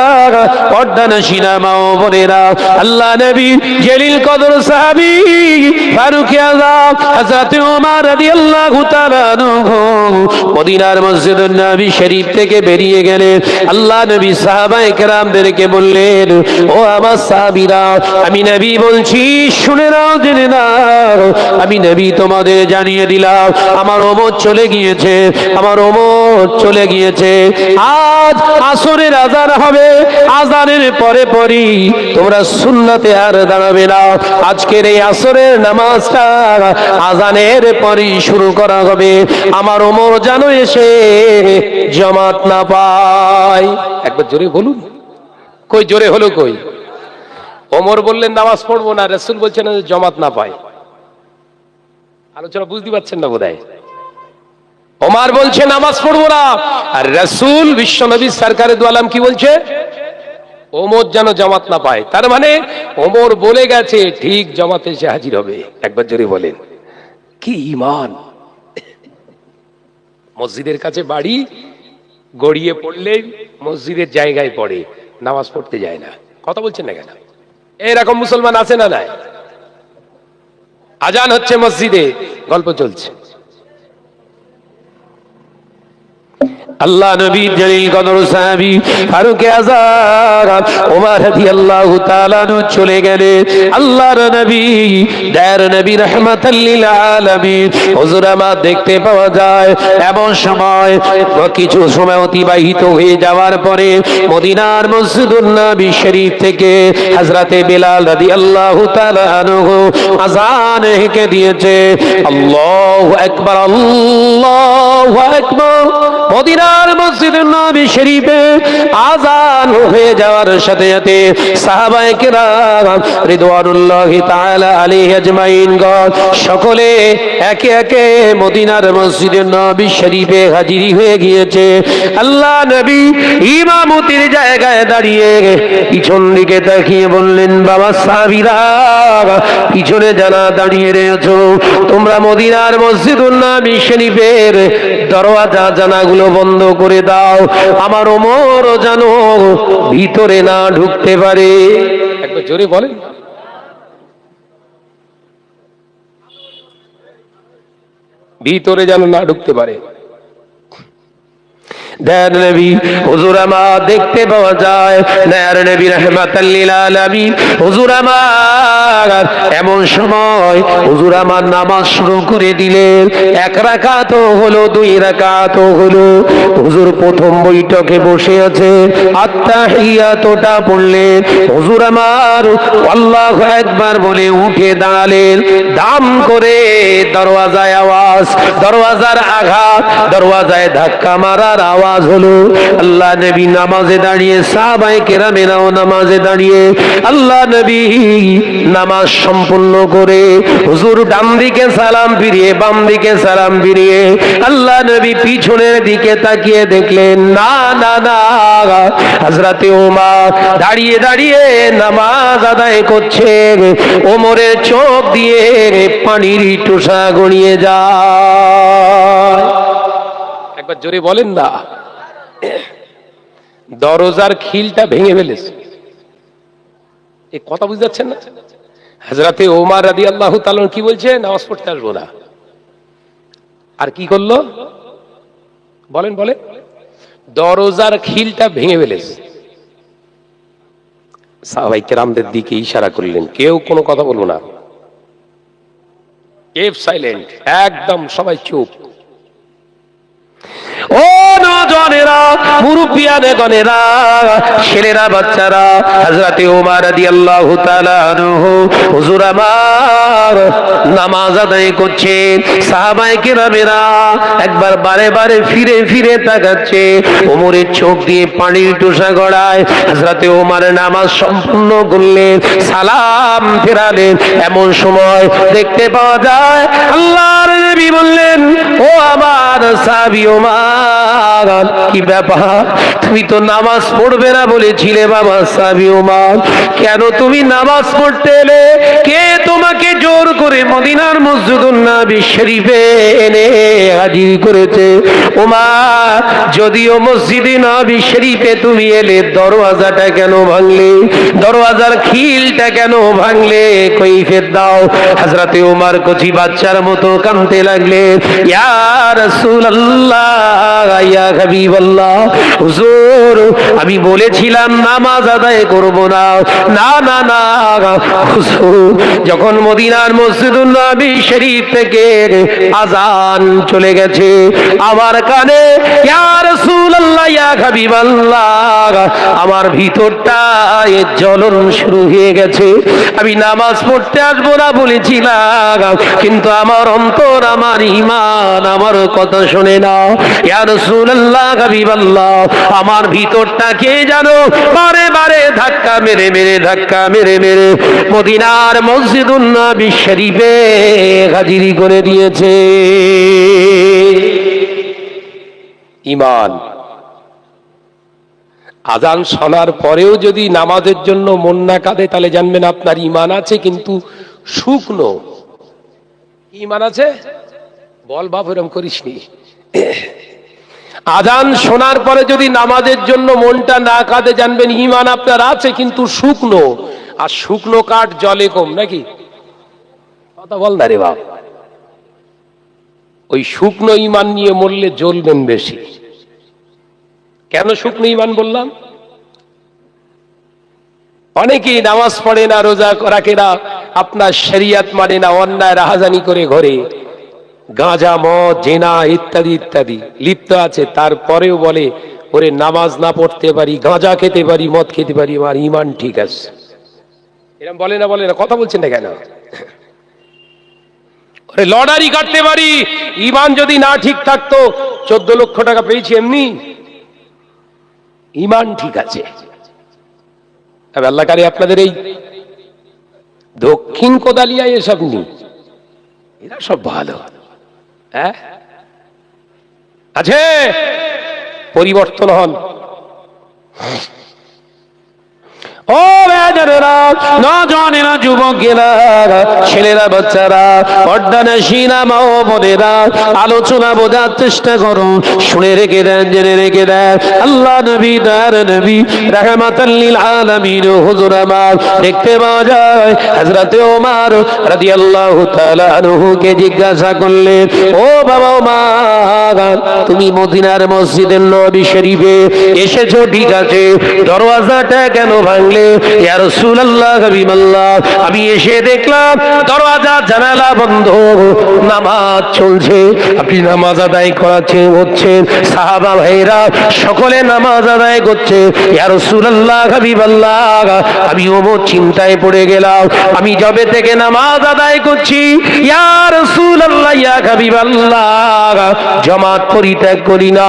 পর্দানশীলা মা ও বোনেরা, আল্লাহ নবী জলিল কদর সাহাবী ফারুক আযম হযরত ওমর রাদিয়াল্লাহু তাআলা আনহু মদিনার মসজিদুন নবী শরীফ থেকে বেরিয়ে গেলেন। আল্লাহ নবী সাহাবায়ে কেরামদেরকে বললেন, ও আমার সাহাবীরা, আমি নবী বলছি, শুনে নাও, জেনে নাও। আমি নবী তোমাদের জানিয়ে দিলাম, আমার ওমর চলে গিয়েছে, আমার ওমর চলে গিয়েছে। আজ আসরের আযান হবে, আযানের পরে পরই তোমরা সুন্নাতে আর দাঁড়াবে না। আজকের এই আসরের নামাজটা আযানের পরই শুরু করা হবে, আমার ওমর যেন এসে জামাত না পায়। একবার জোরে বলুন, কই জোরে হলো কই? ওমর বললেন নামাজ পড়বো না, রাসূল বলছেন জামাত না পায়। আলোচনা বুঝতে পারছেন না বোধহয়। ওমর বলছে নামাজ পড়বো না, আর রাসূল বিশ্ব নবী সরকারে দু আলম কি বলছে? ওমর যেন জামাত না পায়। তার মানে ওমর বলে গেছে, ঠিক জামাতে এসে হাজির হবে। একবার জোরে বলেন, কি ঈমান! মসজিদের কাছে বাড়ি, গড়িয়ে পড়লে মসজিদের জায়গায় পড়ে, নামাজ পড়তে যায় না। কথা বলছেন না কেন? এরকম মুসলমান আছে না নাই? আজান হচ্ছে মসজিদে, গল্প চলছে। আল্লাহ নবী জলিল কদর সাহাবী ফারুক আযম ওমর রাদিয়াল্লাহু তাআলা আনহু চলে গেলেন। আল্লাহর নবী, দয়ার নবী রাহমাতাল লিল আলামিন, হুজুর আমার দেখতে পাওয়া যায় এমন সময়, কিছু সময় অতিবাহিত হয়ে যাওয়ার পরে মদিনার মসজিদুন নবী শরীফ থেকে হযরতে বেলাল রাদিয়াল্লাহু তাআলা আনহু আযান হেঁকে দিয়েছে। আল্লাহু আকবার, আল্লাহু আকবার। মদিনার মসজিদুন নবী শরীফে আযান হয়ে যাওয়ার সাথে সাথে সাহাবায়ে কেরাম রিদওয়ানুল্লাহি তাআলা আলাইহি আজমাইন সকলে একে একে মদিনার মসজিদুন নবী শরীফে হাজির হয়ে গিয়েছে। আল্লাহ নবী ইমামতির জায়গায় দাঁড়িয়ে পিছন দিকে তাকিয়ে বললেন, বাবা সাহাবীরা, পিছনে যারা দাঁড়িয়ে রয়েছো, তোমরা মদিনার মসজিদুন নবী শরীফের দরওয়াজা জানাগুলো বন্ধ করে দাও, আমার ওমর যেন ভিতরে না ঢুকতে পারে। একবার জোরে বলেন। ভিতরে যেন না ঢুকতে পারে। দয়ার নবী হুজুর আমার দেখতে পাওয়া যায়, দয়ার নবী রাহমাতাল লিল আলামিন হুজুর আমার এমন সময় হুজুর আমার নামাজ শুরু করে দিলেন। এক রাকাত হলো, দুই রাকাত হলো। হুজুর প্রথম বৈঠকে বসে আছে, আত্তাহিয়াতুটা পড়লেন। হুজুর আমার আল্লাহু আকবার বলে উঠে দাঁড়ালেন। দাম করে দরওয়াজায় আওয়াজ, দরওয়াজার আঘাত, দরওয়াজায় ধাক্কা মারার আওয়াজ হলো। আল্লাহ নবী নামাজে দাঁড়িয়ে, সাহাবায়ে কেরামেরাও নামাজে দাঁড়িয়ে, আল্লাহ নবী নামাজ সম্পূর্ণ করে হুজুর ডান দিকে সালাম ফিরিয়ে, বাম দিকে সালাম ফিরিয়ে আল্লাহ নবী পিছনের দিকে তাকিয়ে দেখলেন, না না না, হযরতে ওমর দাঁড়িয়ে দাঁড়িয়ে নামাজ আদায় করছে। ওমরের চোখ দিয়ে পানির টুসা গড়িয়ে যায়। একবার জোরে বলেন না। দরজার খিলটা ভেঙে ফেলেছে। এই কথা বুঝতে পারছেন না? হযরতে ওমর রাদিয়াল্লাহু তাআলা কি বলছে? নামাজ পড়তে আসবো না। আর কি করলো বলেন? বলে দরজার খিলটা ভেঙে ফেলেছে। সাহাবায়ে কেরামদের দিকে ইশারা করলেন, কেউ কোনো কথা বলবো না, কেপ সাইলেন্ট, একদম সবাই চুপ। ও নওজওয়ানেরা, মুরব্বিয়ানেরা, ছেলেরা, বাচ্চারা, হযরতে ওমর রাদিয়াল্লাহু তাআলা আনহু হুজুর আমার নামাজ আদায় করছেন। সাহাবায়ে কেরামেরা একবার বারে বারে ফিরে ফিরে তাকাচ্ছে। ওমরের চোখ দিয়ে পানির টুসা গড়ায়। হযরতে ওমর নামাজ সম্পূর্ণ করলেন, সালাম ফেরালেন। এমন সময় দেখতে পাওয়া যায় আল্লাহর নবী বললেন, ও আমার সাহাবী ওমর, কি ব্যাপার? তুমি তো নামাজ পড়বে না বলেছিলে বাবা সাহাবী ওমর, কেন তুমি নামাজ পড়তে এলে? কে তোমাকে জোর করে করে মদিনার মসজিদুন নবী শরীফে এনে হাজির করেছে। ওমর, যদিও মসজিদে নবী শরীফে তুমি এলে, দরওয়াজাটা কেন ভাঙলে? দরওয়াজার খিলটা কেন ভাঙলে? কৈফিয়ত দাও। হযরতে ওমর কচি বাচ্চার মতো কাঁদতে লাগলেন। ইয়া রাসূলুল্লাহ, ইয়া হাবিবাল্লাহ, হুজুর আমি বলেছিলাম নামাজ আদায় করব না। না না না হুজুর, যখন মদিনার মসজিদুন নবী শরীফ থেকে আজান চলে গেছে আমার কানে, ইয়া রাসূলুল্লাহ, ইয়া হাবিবাল্লাহ, আমার ভিতরটা জ্বলন শুরু হয়ে গেছে। আমি নামাজ পড়তে আসবো না বলেছিলাম, কিন্তু আমার অন্তর, আমার ঈমান আমার কথা শুনে না। ইয়া রাসূলুল্লাহ, হাবিবাল্লাহ, আমার ভিতরটা কে জানো বারে বারে ধাক্কা মেরে মেরে মদিনার মসজিদুন নবী শরীফে হাজিরি করে দিয়েছে। ঈমান। আজান শোনার পরেও যদি নামাজের জন্য মন না কাঁদে, তাহলে জানবেন আপনার ঈমান আছে, কিন্তু শুকনো। ঈমান আছে? বল বাপ, এরকম করিসনি। আজান শোনার পরে যদি নামাজের জন্য মনটা না কাঁদে, জানবেন ঈমান আপনার আছে, কিন্তু শুকনো। আর শুকনো কাঠ জলে কম, নাকি? কথা বল না রে বাপ। ওই শুকনো ঈমান নিয়ে মরলে জ্বলবেন বেশি। কেন শুকনো ঈমান বললাম? অনেকেই নামাজ পড়ে না, রোজা রাখে না, আপনার শরিয়ত মানে না, অন্যায় রাহাজানি করে ঘরে গাঁজা, মদ, জেনা ইত্যাদি ইত্যাদি লিপ্ত আছে, তারপরেও বলে ওরে নামাজ না পড়তে পারি, গাঁজা খেতে পারি, মদ খেতে পারি, আমার ঈমান ঠিক আছে। এরকম বলে না? বলে না? কথা বলছেন না কেন? ওরে লটারি কাটতে পারি, ঈমান যদি না ঠিক থাকতো 14 লক্ষ টাকা পেয়েছি এমনি। ঈমান ঠিক আছে। আল্লাহকারী আপনাদের এই দক্ষিণ কোদালিয়ায় এসব নেই, এরা সব ভালো। হ্যাঁ আছে, পরিবর্তন হন। ও বেজারেরা, নজনেরা, যুবকেরা, ছেলেরা, বাচ্চারা, পর্দানশীলা মা ও বোনেরা, আলোচনা বোঝার চেষ্টা করো। শুনে রেখে দেন, জেনে রেখে দেন, আল্লাহ নবী, দয়ার নবী, রাহমাতাল লিল আলামিন হুজুর আমার দেখতে পাওয়া যায় হযরতে ওমর রাদিয়াল্লাহু তাআলা আনহুকে জিজ্ঞাসা করলেন, ও বাবা ওমর, তুমি মদিনার মসজিদের নবী শরীফে এসেছো, ঠিক আছে, দরওয়াজাটা কেন ভাঙলে? ইয়া রাসূলুল্লাহ, হাবিবাল্লাহ, আমি এসে দেখলাম দরওয়াজা জানালা বন্ধ, নামাজ চলছে, আপনি নামাজ আদায় করাচ্ছেন, হচ্ছেন, সাহাবা ভাইরা সকলে নামাজ আদায় করছে। ইয়া রাসূলুল্লাহ, হাবিবাল্লাহ, আমি ওমর চিন্তায় পড়ে গেলাম। আমি যবে থেকে নামাজ আদায় করছি, ইয়া রাসূলুল্লাহ, ইয়া হাবিবাল্লাহ, জামাত পরিত্যাগ করি না,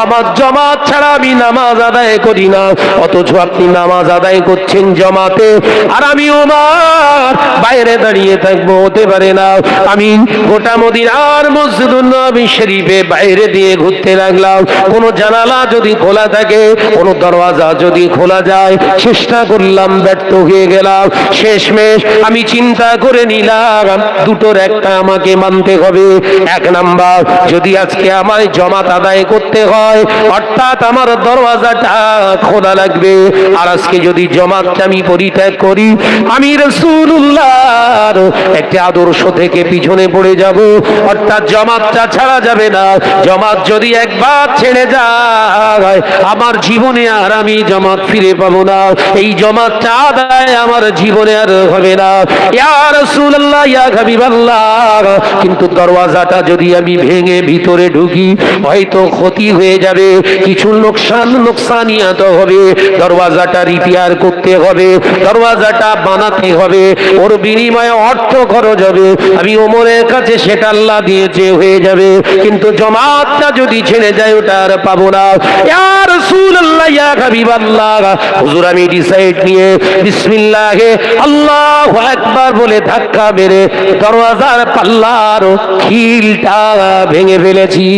আমার জামাত ছাড়া আমি নামাজ আদায় করি না। অথচ আপনি নামাজ আদায় করছেন জামাতে, আর আমি ওমর বাইরে দাঁড়িয়ে থাকবো? হতে পারে না। আমি গোটা মদিনার মসজিদুন নবী শরীফে বাইরে দিয়ে ঘুরতে লাগলাম। কোন জানালা যদি খোলা থাকে, কোন দরওয়াজা যদি খোলা যায়, চেষ্টা করলাম, ব্যর্থ হয়ে গেলাম। শেষমেশ আমি চিন্তা করে নিলাম, দুটোর একটা আমাকে মানতে হবে। এক নাম্বার, যদি আজকে আমায় জামাত আদায় করতে হয়, অর্থাৎ আমার দরওয়াজাটা খোলা লাগবে। আর আজকে যদি জামাতটা আমি পরিত্যাগ করি, আমি রাসূলুল্লাহর একটা আদর্শ থেকে পিছনে পড়ে যাব, অর্থাৎ জামাতটা ছাড়া যাবে না। জামাত যদি একবার ছেড়ে যায়, আমার জীবনে আর আমি জামাত ফিরে পাবো না। এই জামাতটা আদায় আমার জীবনে আর হবে না। ইয়া রাসূলুল্লাহ, ইয়া হাবিবাল্লাহ, কিন্তু দরওয়াজাটা যদি আমি ভেঙে ভিতরে ঢুকি, হয়তো ক্ষতি হয়ে যাবে, কিছু নোকসানিয়াত হবে। দরওয়াজাটা রিপেয়ার করতে হবে, দরওয়াজাটা বানাতে হবে, ওর বিনিময়ে অর্থ খরচ হবে। আমি ওমরের কাছে সেটা আল্লাহ দিয়েছে, হয়ে যাবে, কিন্তু জামাতটা যদি ছেড়ে যায়, ওটা আর পাবো না। ইয়া রাসূলুল্লাহ, ইয়া হাবিবাল্লাহ, হুজুর আমি ডিসাইড নিয়ে বিসমিল্লাহ আল্লাহু আকবার বলে ধাক্কা মেরে দরওয়াজার পাল্লার খিলটা ভেঙে ফেলেছি।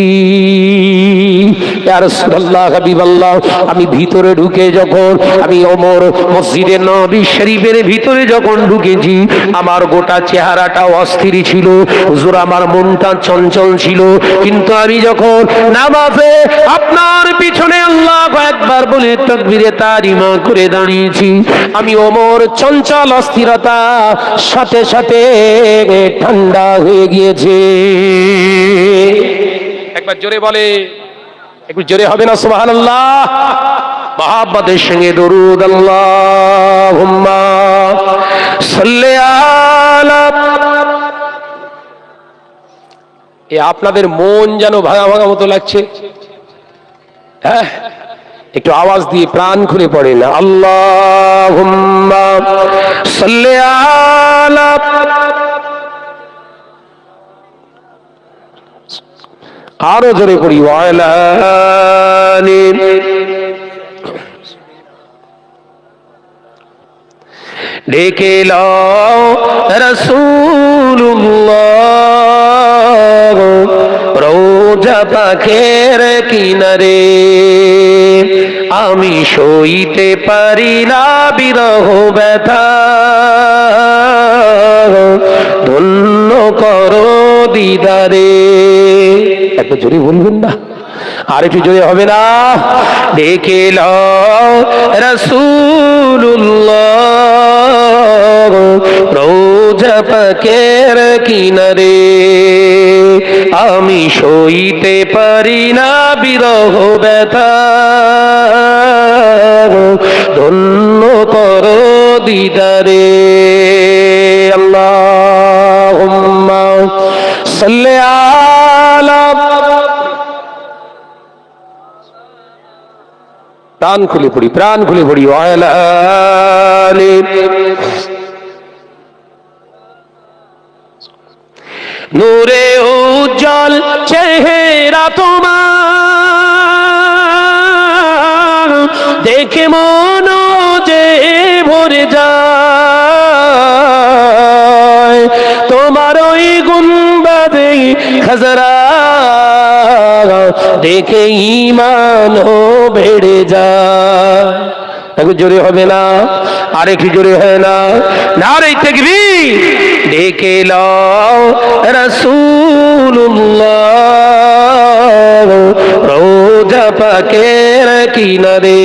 ইয়া রাসূলুল্লাহ, হাবিবাল্লাহ, আমি ভিতরে ঢুকে যখন আমি ওমর মসজিদে নববী শরীফের ভিতরে যখন ঢুকেছি আমার গোটা চেহারাটা অস্থির ছিল, হুজুর আমার মনটা চঞ্চল ছিল, কিন্তু আমি যখন নামাজে আপনার পিছনে আল্লাহু আকবার বলে তাকবীরে তারিমা করে দাঁড়িয়েছি, আমি ওমর চঞ্চল অস্থিরতা সাথে সাথে ঠান্ডা হয়ে গিয়েছে। একবার জোরে বলে, একটু জোরে হবে না সুবহানাল্লাহ? মহাব্বতের সঙ্গে দরুদ আল্লাহুম্মা সাল্লি আলা। এ আপনাদের মন যেন ভাঙা ভাঙা মতো লাগছে, হ্যাঁ? একটু আওয়াজ দিয়ে প্রাণ খুলে পড়ে না, আল্লাহুম্মা সাল্লি আলা। আরো জোরে পড়ি, ওয়ালা আলি। ডেকে লও রাসূলুল্লাহ রোজা পাখের কিনারে, আমি সইতে পারি না বিরহ ব্যথা, ধন্য করো দিদারে। এত জোরে বলবেন না, আর একটু জোরে হবে না? ডেকে লও রাসূলুল্লাহ রোজা পাকের কিনারে, আমি সইতে পারি না বিরহ ব্যথা, ধন্য করো দিদারে। আল্লাহুম্মা সাল্লি আলা। প্রাণ খুলে পড়ি, প্রাণ খুলে পড়ি, ওয়ালা আলি। নূরে উজ্জ্বল চেহারা তোমার, দেখে মন যে ভরে যায়, তোমার ওই গুম্বাদে খাজরা দেখে ঈমানও বেড়ে যায়। একটু জোরে হবে না? আর একটু জোরে হয় না? নারে তাকবীর। ডেকে লও রাসূলুল্লাহ রোজা পাকের কিনারে,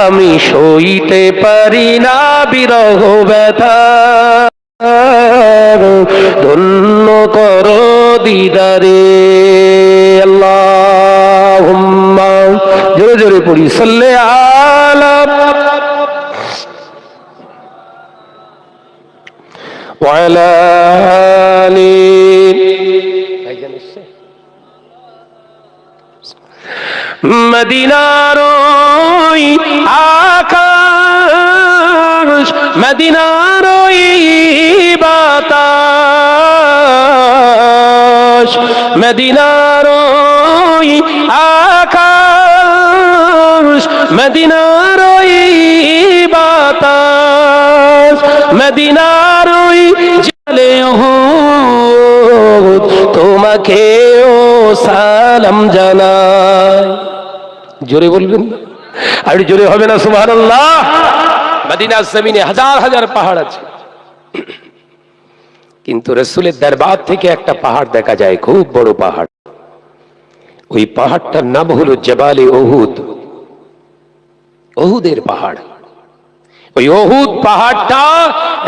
আমি সইতে পারি না বিরহ ব্যথা, ধন্য করো দিদারে। আল্লাহুম্মা, জোরে জোরে পড়ি, সাল্লি আলা ওয়ালা আলি। মদিনার ওই আকাশ, মদিনার ওই বাতাস, মদিনার ওই আকাশ, মদিনার ওই বাতাস, মদিনার ওই জলে উহুদ, তোমাকেও সালাম জানাই। জোরে বলবেন না? আর জোরে হবে না সুবহানাল্লাহ? মদিনার জমিনে হাজার হাজার পাহাড় আছে, কিন্তু রাসূলের দরবার থেকে একটা পাহাড় দেখা যায়, খুব বড় পাহাড়। ওই পাহাড়টার নাম হলো জবালে উহুদ, উহুদের পাহাড়। ওই উহুদ পাহাড়টা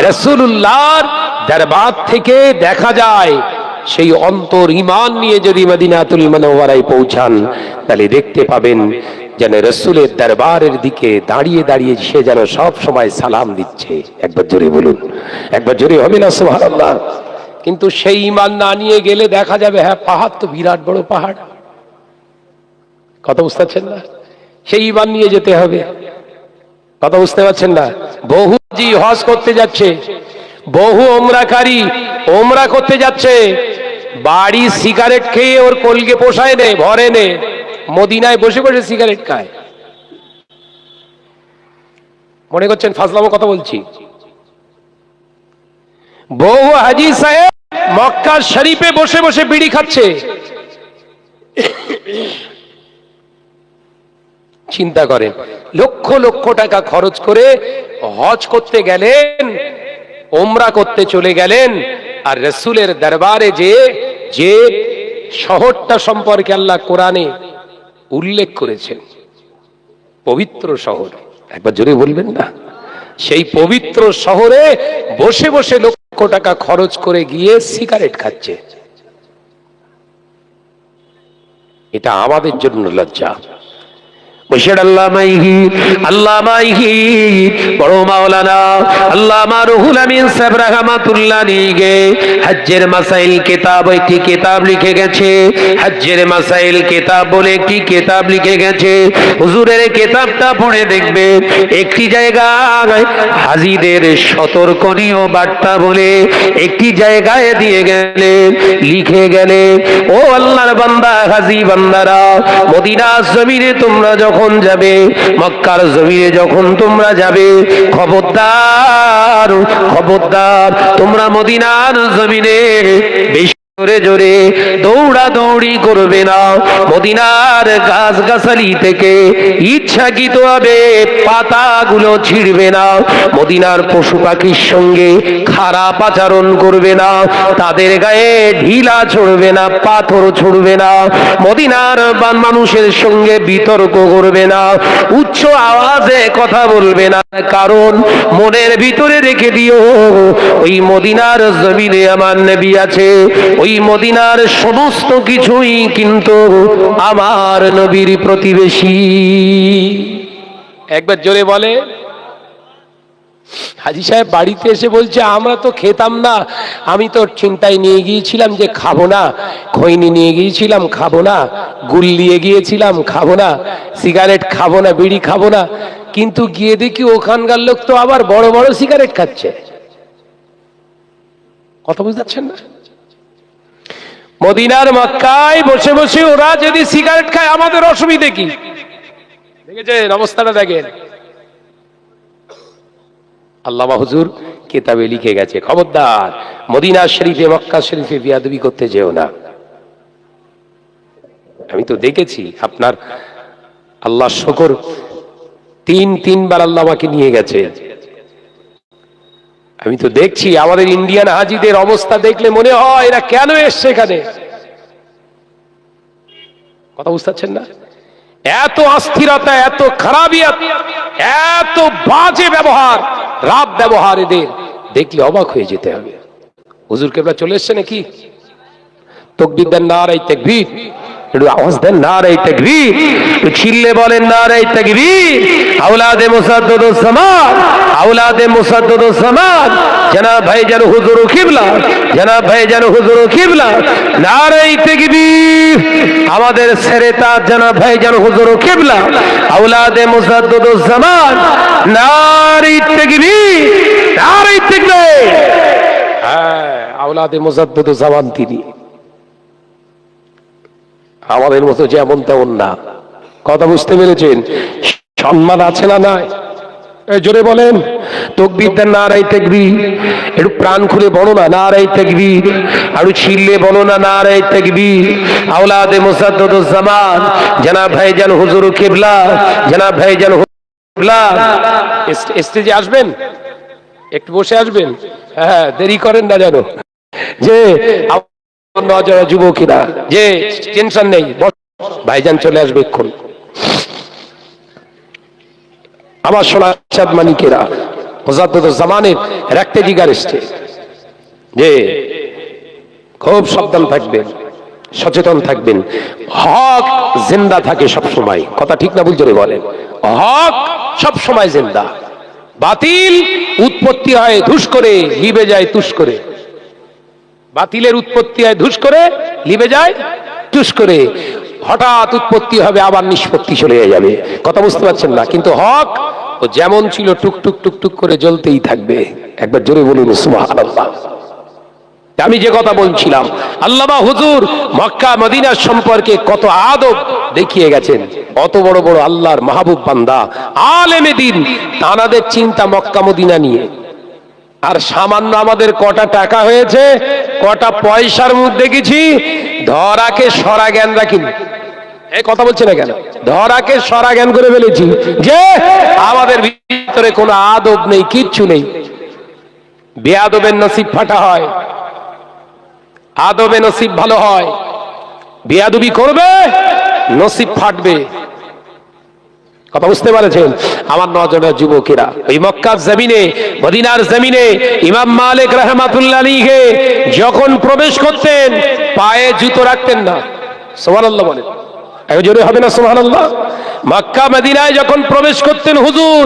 রাসূলুল্লাহর দরবার থেকে দেখা যায়। সেই অন্তর ঈমান নিয়ে যদি মদিনাতুল মুনাওয়ারায় পৌঁছান, তাহলে দেখতে পাবেন যেন রাসূলের দরবারের দিকে দাঁড়িয়ে দাঁড়িয়ে সে যেন সব সময় সালাম দিচ্ছে। একবার জোরে বলুন, একবার জোরে হবে না সুবহানাল্লাহ? কিন্তু সেই ঈমান না নিয়ে গেলে দেখা যাবে হ্যাঁ পাহাড় তো বিরাট বড় পাহাড়। কথা বুঝতে পারছেন না? সেই ঈমান নিয়ে যেতে হবে। কথা বুঝতে পারছেন না? বহু জি হজ করতে যাচ্ছে, বহু ওমরাকারী ওমরা করতে যাচ্ছে, বাড়ি সিগারেট খেয়ে ওর কলকে পোষায় নে, ভরে নে, মদিনায় বসে বসে সিগারেট খায়। মনে করছেন ফাজলামো কথা বলছি? বহু হাজী সাহেব মক্কা শরীফে বসে বসে বিড়ি খাচ্ছে, চিন্তা করেন, লক্ষ লক্ষ টাকা খরচ করে হজ করতে গেলেন, ওমরা করতে চলে গেলেন, আর রাসূলের দরবারে যে শহরটা সম্পর্কে আল্লাহ কোরআনে উল্লেখ করেছেন, পবিত্র শহর, একবার জোরে বলবেন না, সেই পবিত্র শহরে বসে বসে লক্ষ টাকা খরচ করে গিয়ে সিগারেট খাচ্ছে। এটা আমাদের জন্য লজ্জা। বড় মাওলানা আল্লামা রুহুল আমিন সাহেব রাহমাতুল্লাহ আলাইহি হজ্জের মাসাইল কিতাব একটি কিতাব লিখে গেছে। হজ্জের মাসাইল কিতাব বলে একটি কিতাব লিখে গেছে। হুজুরের কিতাবটা পড়ে দেখবেন, একটি জায়গায় হাজীদের সতর্কনীয় বার্তা বলে একটি জায়গায় দিয়ে গেলেন, লিখে গেলেন, ও আল্লাহর বান্দা, হাজী বান্দারা, মদিনার জমিনে তোমরা যখন যাবে, মক্কার জমিনে যখন তোমরা যাবে, খবরদার খবরদার, তোমরা মদিনার জমিনে বেশি জোরে জোরে দৌড়া দৌড়ি করবে না, মদিনার গাছ গাছালি থেকে ইচ্ছাকৃত ভাবে পাতাগুলো ছিঁড়বে না, মদিনার পশু পাখির সঙ্গে খারাপ আচরণ করবে না, তাদের গায়ে ঢিলা ছড়বে না, পাথর ছড়বে না, মদিনার মানুষের সঙ্গে বিতর্ক করবে না, উচ্চ আওয়াজে কথা বলবে না, কারণ মনের ভিতরে রেখে দিও ওই মদিনার জমিনে আমার নবী আছে, ওই মদিনার সমস্ত কিছুই কিন্তু আমার নবীর প্রতিবেশী। একবার জোরে বলে। হাজী সাহেব বাড়িতে এসে বলছে, আমরা তো খেতাম না, আমি তো চিন্তায় নিয়ে গিয়েছিলাম যে খাবো না, খৈনি নিয়ে গিয়েছিলাম খাবো না, গুল নিয়ে গিয়েছিলাম খাবো না, সিগারেট খাবো না, বিড়ি খাবো না, কিন্তু গিয়ে দেখি ওখানকার লোক তো আবার বড় বড় সিগারেট খাচ্ছে। কথা বুঝতে পারছেন না? মদিনার মক্কায় বসে বসে ওরা যদি সিগারেট খায়, আমাদের অসুবিধে কি? দেখেছেন অবস্থাটা? দেখেন, আল্লামা হুজুর কিতাবে লিখে গেছে, খবরদার মদিনা শরীফে মক্কা শরীফে বিয়াদবি করতে যেও না। আমি তো দেখেছি, আপনার আল্লাহ শুকর, তিনবার আল্লাহ আমাকে নিয়ে গেছে। আমি তো দেখছি আমাদের ইন্ডিয়ান হাজিদের অবস্থা দেখলে মনে হয় এরা কেন এসছে এখানে। কথা বুঝতে পারছেন না? এত অস্থিরতা, এত খারাপিয়াত, এত বাজে ব্যবহার, রাব ব্যবহার, এদের দেখলে অবাক হয়ে যেতে হবে। হুজুর কেবলা চলে এসছে নাকি? তাকবীর দেন, নারায়ে তাকবীর, একটু আওয়াজ দেন, নারায়ে তাকবীর, একটু চিল্লে বলেন নারায়ে তাকবীর। আওলাদে মুসাদ্দদুস সামাদ, আওলাদে মুসাদ্দদুস সামাদ, জনাব ভাইজান হুজুর কিবলা, জনাব ভাইজান হুজুর কিবলা, নারায়ে তাকবীর। আমাদের সেরেতা জনাব ভাইজান হুজুর কিবলা, আওলাদে মুসাদ্দদুস সামাদ, নারায়ে তাকবীর, নারায়ে তাকবীর। হ্যাঁ, আওলাদে মুসাদ্দদুস জামান তিনি, আমাদের মতো যেমন তেমন না। কথা বুঝতে পেরেছেন? সম্মান আছে না নাই? জোরে বলেন। তাকবীর দেন, নারায়ে তাকবীর। একটু প্রাণ খুলে বলো না নারায়ে তাকবীর, আর চিল্লে বলো না নারায়ে তাকবীর। আওলাদে মুসাদ্দদুস জামান, জনাব ভাইজান হুজুর কিবলা, জনাব ভাইজান কিবলা, স্টেজে আসবেন, একটু বসে আসবেন। হ্যাঁ, দেরি করেন না যেন, যে যুবকেরা, যে টেনশন নেই, ভাইজান চলে আসবে এক্ষুন। আমার সোনা চাঁদ মানিকেরা, মুজাদ্দিদুজ জামানের রাখতে জিগার এসছে যে খুব সাবধান থাকবেন, সচেতন থাকবেন। হক জিন্দা থাকে সব সময়। কথা ঠিক না ভুল জোরে বলেন? হক সব সময় জিন্দা, বাতিল উৎপত্তি হয় ধুস করে, লিবে যায় তুস করে। বাতিলের উৎপত্তি হয় ধুস করে, লিবে যায় টুস করে। হঠাৎ উৎপত্তি হবে, আবার নিষ্পত্তি চলে যাবে। কথা বুঝতে পারছেন না? কিন্তু হক ও যেমন ছিল টুকটুক টুকটুক করে জ্বলতেই থাকবে। একবার জোরে বলুন সুবহানাল্লাহ। আমি যে কথা বলছিলাম, আল্লামা হুজুর মক্কা মদিনা সম্পর্কে কত আদব দেখিয়ে গেছেন। অত বড় বড় আল্লাহর মাহবুব বান্দা, আলেমে দ্বীন, তানাদের চিন্তা মক্কা মদিনা নিয়ে। আর সামান্য আমাদের কটা টাকা হয়েছে, কটা পয়সার মুখ দেখেছি, ধরাকে সরা জ্ঞান রাখিনি। এই কথা বলছে না কেন? ধরাকে সরা জ্ঞান করে ফেলেছি যে আমাদের ভিতরে কোনো আদব নেই, কিচ্ছু নেই। বেয়াদবের নসিব ফাটা হয়, আদবে নসিব ভালো হয়। বেয়াদবি করবে, নসিব ফাটবে। কথা বুঝতে পারছেন আমার নজরের যুবকেরা? ওই মক্কার জমিনে, মদিনার জমিনে ইমাম মালিক রাহমাতুল্লাহ আলাইহি যখন প্রবেশ করতেন পায়ে জুতো রাখতেন না। সুবহানাল্লাহ বলেন, এত জোরে হবে না সুবহানাল্লাহ? মক্কা মদিনায় যখন প্রবেশ করতেন হুজুর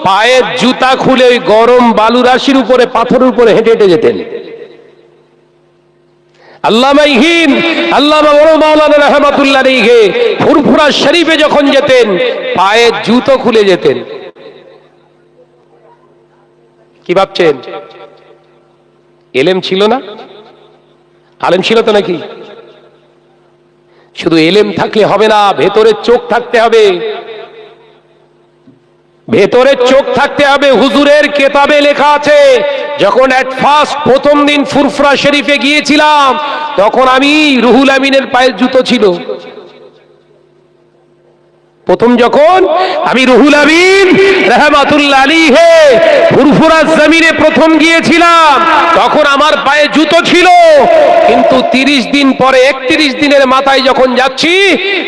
পায়ের জুতা খুলে ওই গরম বালু রাশির উপরে, পাথরের উপরে হেঁটে হেঁটে যেতেন। আল্লামা ইহিন, আল্লামা বড় মাওলানা রাহমাতুল্লাহ আলাইহি ফুরফুরা শরীফে যখন যেতেন পায়ের জুতো খুলে যেতেন। কি ভাবছেন? এলেম ছিল না? আলেম ছিল তো নাকি? শুধু এলেম থাকলে হবে না, ভেতরের চোখ থাকতে হবে, ভেতরের চোখ থাকতে হবে। হুজুরের কেতাবে লেখা আছে, যখন এট ফার্স্ট প্রথম দিন ফুরফুরা শরীফে গিয়েছিলাম তখন আমি রুহুল আমিনের পায়ের জুতো ছিল। প্রথম যখন আমি রুহুল আমিন রাহমাতুল্লাহ আলাইহি ফুরফুরা জমিনে প্রথম গিয়েছিলাম তখন আমার পায়ে জুতো ছিল, কিন্তু 30 দিন পরে 31 দিনের মাথায় যখন যাচ্ছি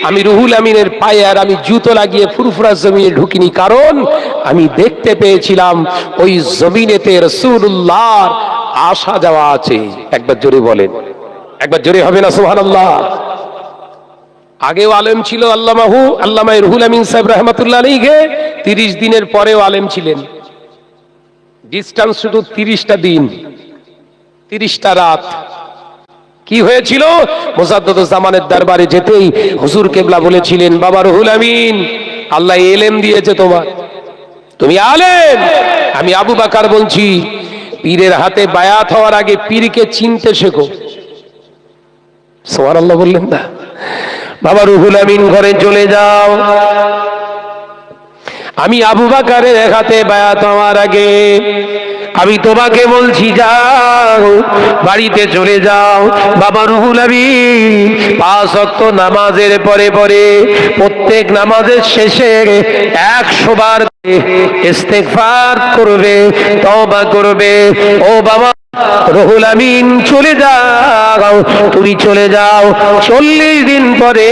আমি রুহুল আমিনের পায়ে আর আমি জুতো লাগিয়ে ফুরফুরা জমিনে ঢুকিনি, কারণ আমি দেখতে পেয়েছিলাম ওই জমিনেতে রাসূলুল্লাহর আসা যাওয়া আছে। একবার জোরে বলেন, একবার জোরে হবে না সুবহানাল্লাহ? আগেও আলেম ছিল আল্লামা রুহুল আমিন সাহেব রাহমাতুল্লাহ আলাইহি, 30 দিনের পরেও আলেম ছিলেন। ডিসটেন্স শুধু 30টা দিন, 30টা রাত। কি হয়েছিল? মুজাদ্দিদুজ জামানের দরবারে যেতেই হুজুর কেবলা বলেছিলেন, বাবা রুহুল আমিন, আল্লাহ এলেম দিয়েছে তোমার, তুমি আলেম। আমি আবু বকর বলছি, পীরের হাতে বায়াত হওয়ার আগে পীরকে চিনতে শেখো। সুবহানাল্লাহ বললেন না? বাবা রুহুল আমিন ঘরে চলে যাও, আমি আবু বকরের হাতে বায়াত হওয়ার আগে আমি তোমাকে বলছি যাও, বাড়িতে চলে যাও। বাবা রুহুল আমিন 5 ওয়াক্ত নামাজের পরে পরে প্রত্যেক নামাজের শেষে 100 বার ইস্তেগফার করবে, তওবা করবে। ও বাবা রুহুল আমিন চলে যাও, তুমি চলে যাও। 40 দিন পরে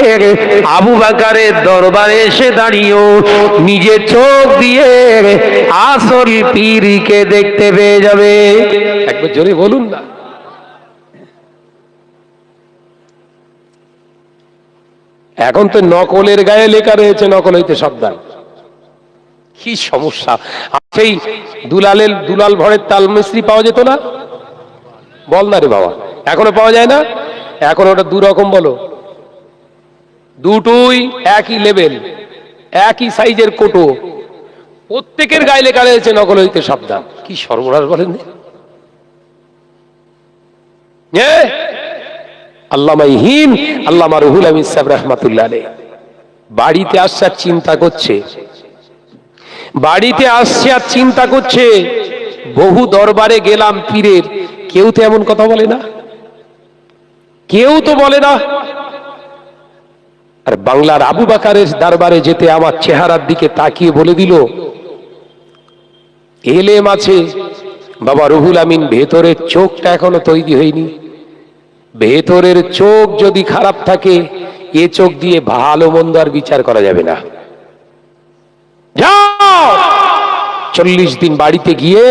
আবু বকরের দরবারে এসে দাঁড়িয়েও নিজের চোখ দিয়ে আসল পীরকে দেখতে পেয়ে যাবে। একবার জোরে বলুন না। এখন তো নকলের গায়ে লেখা রয়েছে নকল হইতে সাবধান। কি সমস্যা! সেই দুলাল ভরের তাল মিস্ত্রি পাওয়া যেত না? বল না রে বাবা, এখনো পাওয়া যায় না? এখন ওটা 2 রকম বলো, দুটোই একই লেভেল, একই সাইজের কোটো, প্রত্যেকের গায়ে লেখা রয়েছে নকল হইতে সাবধান। কি সর্বনাশ বলেন! আল্লামা ইহিন, আল্লামা রুহুল আমিন সাহেব রাহমাতুল্লাহ আলাইহি বাড়িতে আসছে আর চিন্তা করছে, বাড়িতে আসছে আর চিন্তা করছে, বহু দরবারে গেলাম পীরের, কেউ তো এমন কথা বলে না, কেউ তো বলে না। আর বাংলার আবু বকরের দরবারে যেতে আমার চেহারার দিকে তাকিয়ে বলে দিল, এলেম আছে বাবা রুহুল আমিন, ভেতরের চোখটা এখনো তৈরি হয়নি। ভেতরের চোখ যদি খারাপ থাকে এ চোখ দিয়ে ভালো মন্দ আর বিচার করা যাবে না। যাও 40 দিন বাড়িতে গিয়ে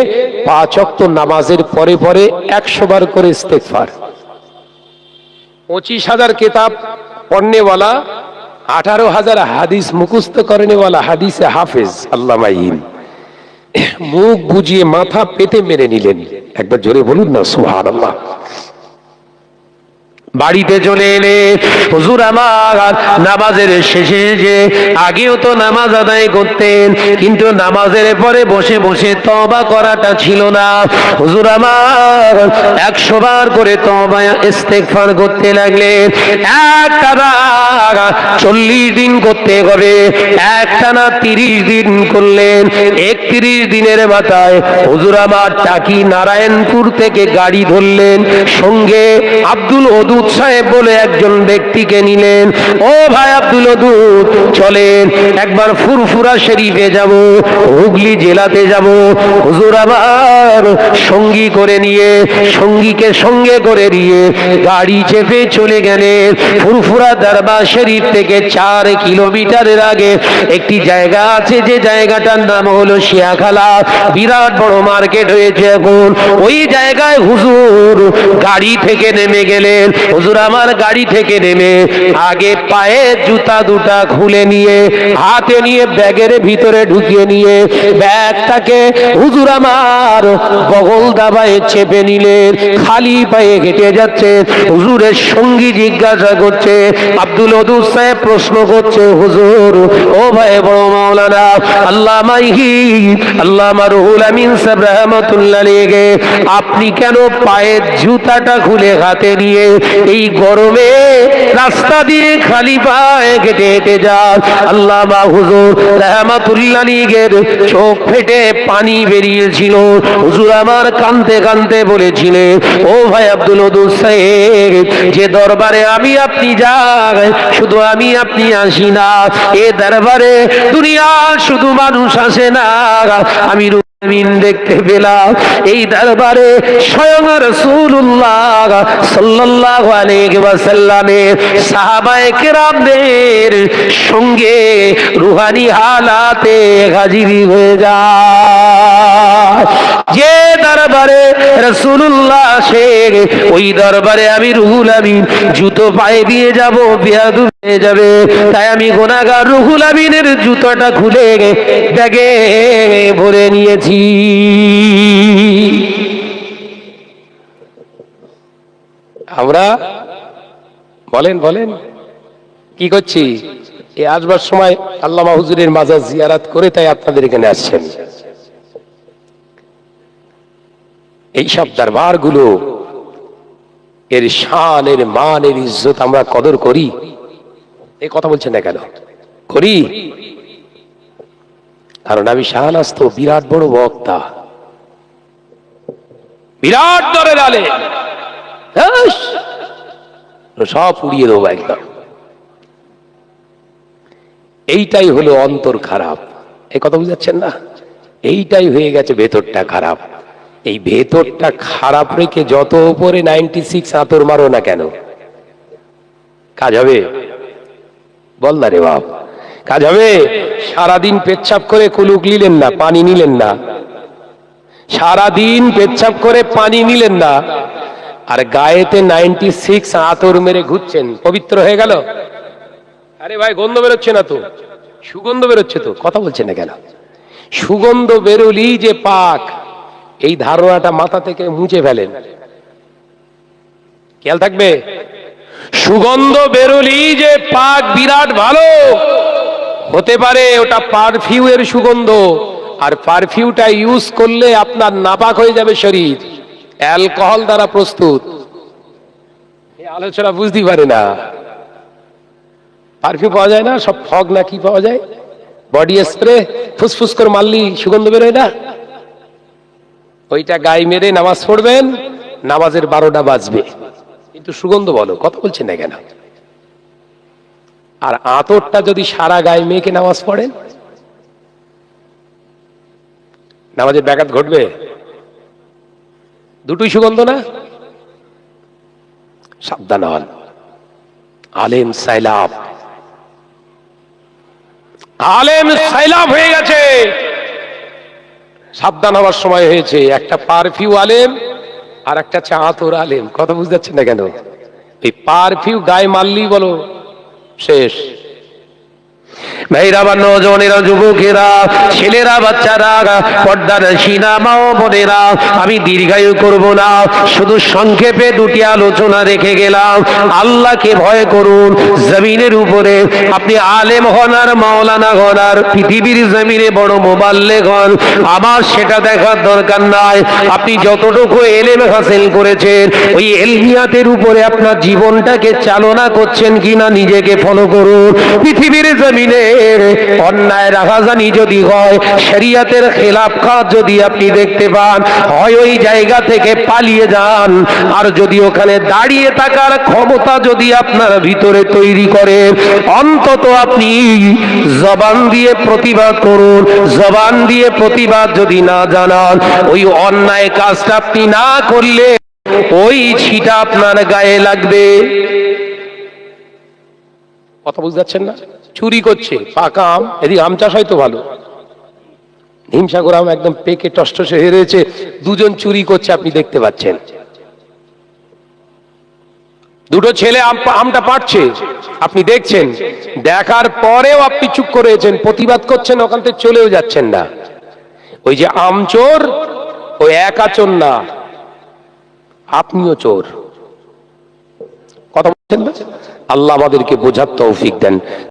5 ওয়াক্ত নামাজের পরে পরে 100 বার করে ইস্তেগফার, 25,000 কিতাব পড়নেওয়ালা, 18,000 হাদিস মুখস্থ করেনেওয়ালা হাদিসে হাফেজ আল্লামা ইহিন মুখ বুজিয়ে মাথা পেতে মেরে নিলেন। একবার জোরে বলুন না সুবহানাল্লাহ। বাড়িতে চলে এলে হুজুর আমার নামাজের শেষে যে আগেও তো নামাজ আদায় করতেন, কিন্তু নামাজের পরে বসে বসে তওবা করাটা ছিল না। হুজুর আমার 100 বার করে তওবা ইস্তেগফার করতে লাগলেন। একটানা 40 দিন করতে হবে, একটানা 30 দিন করলেন। 31 দিনের মাথায় হুজুর আমার টাকি নারায়ণপুর থেকে গাড়ি ধরলেন, সঙ্গে আব্দুল ওদুদ সাহেব বলে একজন ব্যক্তিকে নিলেন। ও ভাই আব্দুল ওদুদ, চলেন একবার ফুরফুরা শরীফে যাব, হুগলি জেলাতে যাব। হুজুর আবার সঙ্গী করে নিয়ে, সঙ্গীকে সঙ্গে করে নিয়ে গাড়ি চেপে চলে গেলেন। ফুরফুরা দরবার শরীফ থেকে 4 কিলোমিটারের আগে একটি জায়গা আছে, যে জায়গাটার নাম হলো শিয়াখালা। বিরাট বড় মার্কেট হয়েছে এখন। ওই জায়গায় হুজুর গাড়ি থেকে নেমে গেলেন। হুজুর আমার গাড়ি থেকে নেমে আগে পায়ে জুতা দুটা খুলে নিয়ে, হাতে নিয়ে ব্যাগের ভিতরে ঢুকিয়ে নিয়ে ব্যাগটাকে হুজুর আমার বগল দাবায় চেপে নিলেন। খালি পায়ে হেঁটে যাচ্ছে। হুজুরের সঙ্গী জিজ্ঞাসা করছে, আব্দুল ওদুদ সাহেব প্রশ্ন করছে, হুজুর ও ভাই বড় মাওলানা আল্লামা আল্লামা রুহুল আমিন সাহেব রাহমাতুল্লাহ আলাইহি, আপনি কেন পায়ের জুতাটা খুলে হাতে নিয়ে এই গরমে রাস্তা দিয়ে খালি পায়ে হেঁটে হেঁটে যান? আল্লামা হুজুর রাহমাতুল্লাহ আলাইহির চোখ ফেটে পানি বেরিয়েছিল। হুজুর আমার কাঁদতে কাঁদতে বলেছিলেন, ও ভাই আব্দুল ওদুদ সাহেব, যে দরবারে আমি আপনি যাই, শুধু আমি আপনি আসি না, এ দরবারে দুনিয়া শুধু মানুষ আসে না, আমি আমিন দেখতে পেলাম এই দরবারে স্বয়ং রাসূলুল্লাহ সাল্লাল্লাহু আলাইহি ওয়াসাল্লামের সাহাবায়ে কেরামদের সঙ্গে রুহানি হালাতে হাজির হয়ে যায়। যে দরবারে রাসূলুল্লাহ আসে, ওই দরবারে আমি রুহুল আমিন জুতো পায়ে দিয়ে যাব, বেয়াদব হয়ে যাবে। তাই আমি গুনাহগার রুহুল আমিনের জুতোটা খুলে ব্যাগে ভরে নিয়েছি। আমরা বলেন বলেন কি করছি? এই আসবার সময় আল্লামা হুজুরের মাজার জিয়ারত করে তাই আপনাদের এখানে আসছেন। এইসব দরবার গুলো এর শান, এর মান, এর ইজ্জত আমরা কদর করি? এই কথা বলছেন না কেন? করি। কারণ আমি শাহনাজ তো বিরাট বড় বক্তা, বিরাট দরের আলেম, সব উড়িয়ে দেবো একদম। এইটাই হলো অন্তর খারাপ। এই কথা বুঝাচ্ছেন না? এইটাই হয়ে গেছে ভেতরটা খারাপ। এই ভেতরটা খারাপ রেখে যত উপরে 96 আতর মারো না কেন, কাজ হবে? বল না রে বাপ, কাজ হবে? সারাদিন পেচ্ছাপ করে কুলুক নিলেন না, পানি নিলেন না, সারাদিন পেচ্ছাপ করে পানি নিলেন না, আর গায়েতে 96 আতর মেরে ঘুরছেন, পবিত্র হয়ে গেল? আরে ভাই গন্ধ বেরোচ্ছে না তো, সুগন্ধ বেরোচ্ছে তো, কথা বলছেন না কেন? সুগন্ধ বেরোলি যে পাক, এই ধারণাটা মাথা থেকে মুছে ফেলেন, খেয়াল থাকবে। সুগন্ধ বেরোলি যে পাক বিরাট ভালো হতে পারে, ওটা পারফিউমের সুগন্ধ, আর পারফিউমটা ইউজ করলে আপনার নাপাক হয়ে যাবে শরীর, অ্যালকোহল দ্বারা প্রস্তুত। এই আলোচনা বুঝতে পারে না। পারফিউম পাওয়া যায় না, সব ফগ না কি পাওয়া যায়, বডি স্প্রে, ফুসফুস করে মারলি সুগন্ধ বেরোয় না, ওইটা গায়ে মেরে নামাজ পড়বেন, নামাজের 12টা বাজবে, কিন্তু সুগন্ধ বলো, কথা বলছেন না কেন? আর আতরটা যদি সারা গায়ে মেয়েকে নামাজ পড়েন, নামাজের ব্যাঘাত ঘটবে? দুটোই সুগন্ধ না? সাবধান হন। আলেম সাইলাব, আলেম সাইলাব হয়ে গেছে, সাবধান হওয়ার সময় হয়েছে। একটা পারফিউ আলেম আর একটা আতর আলেম, কথা বুঝতে পারছেন না কেন? এই পারফিউ গায়ে মারলি বলো শেষ। ভাইরা, নওজওয়ানেরা, যুবকেরা, ছেলেরা, বাচ্চারা, পর্দার শিনা মা ও বোনেরা, আমি দীর্ঘায়ু করব না, শুধু সংক্ষেপে দুটি আলোচনা রেখে গেলাম। আল্লাহকে ভয় করুন। জমিনের উপরে আপনি আলেম হন আর মাওলানা হন আর পৃথিবীর জমিনে বড় মোবাল্লেগ হন, আমার সেটা দেখার দরকার নাই। আপনি যতটুকু এলেম হাসিল করেছেন, ওই এলমিয়াতের উপরে আপনার জীবনটাকে চালনা করছেন কিনা নিজেকে ফলো করুন। পৃথিবীর জমিনে জমিনে অন্যায় রাহাজানি যদি হয়, শরীয়তের খেলাফ কাজ যদি আপনি দেখতে পান, হয় ওই জায়গা থেকে পালিয়ে যান, আর যদি ওখানে দাঁড়িয়ে থাকার ক্ষমতা যদি আপনার ভিতরে তৈরি করে, অন্তত আপনি জবান দিয়ে প্রতিবাদ করুন। জবান দিয়ে প্রতিবাদ যদি না জানান, ওই অন্যায় কাজটা আপনি না করলে ওই ছিটা আপনার গায়ে লাগবে। কথা বুঝতে পারছেন না? চুরি করছে পাকা আম, এদিকে আম চাষ হয়তো ভালো, হিমসাগর আম একদম পেকে টসটসে হয়ে রয়েছে, দুজন চুরি করছে, আপনি দেখতে পাচ্ছেন। দুটো ছেলে আমটা পাড়ছে, আপনি দেখছেন, দেখার পরেও আপনি চুপ করেছেন, প্রতিবাদ করছেন, ওখান থেকে চলেও যাচ্ছেন না। ওই যে আম চোর, ওই একা চোর না, আপনিও চোর। কথা বলছেন না? আল্লাহ আমাদেরকে বোঝার তৌফিক দেন।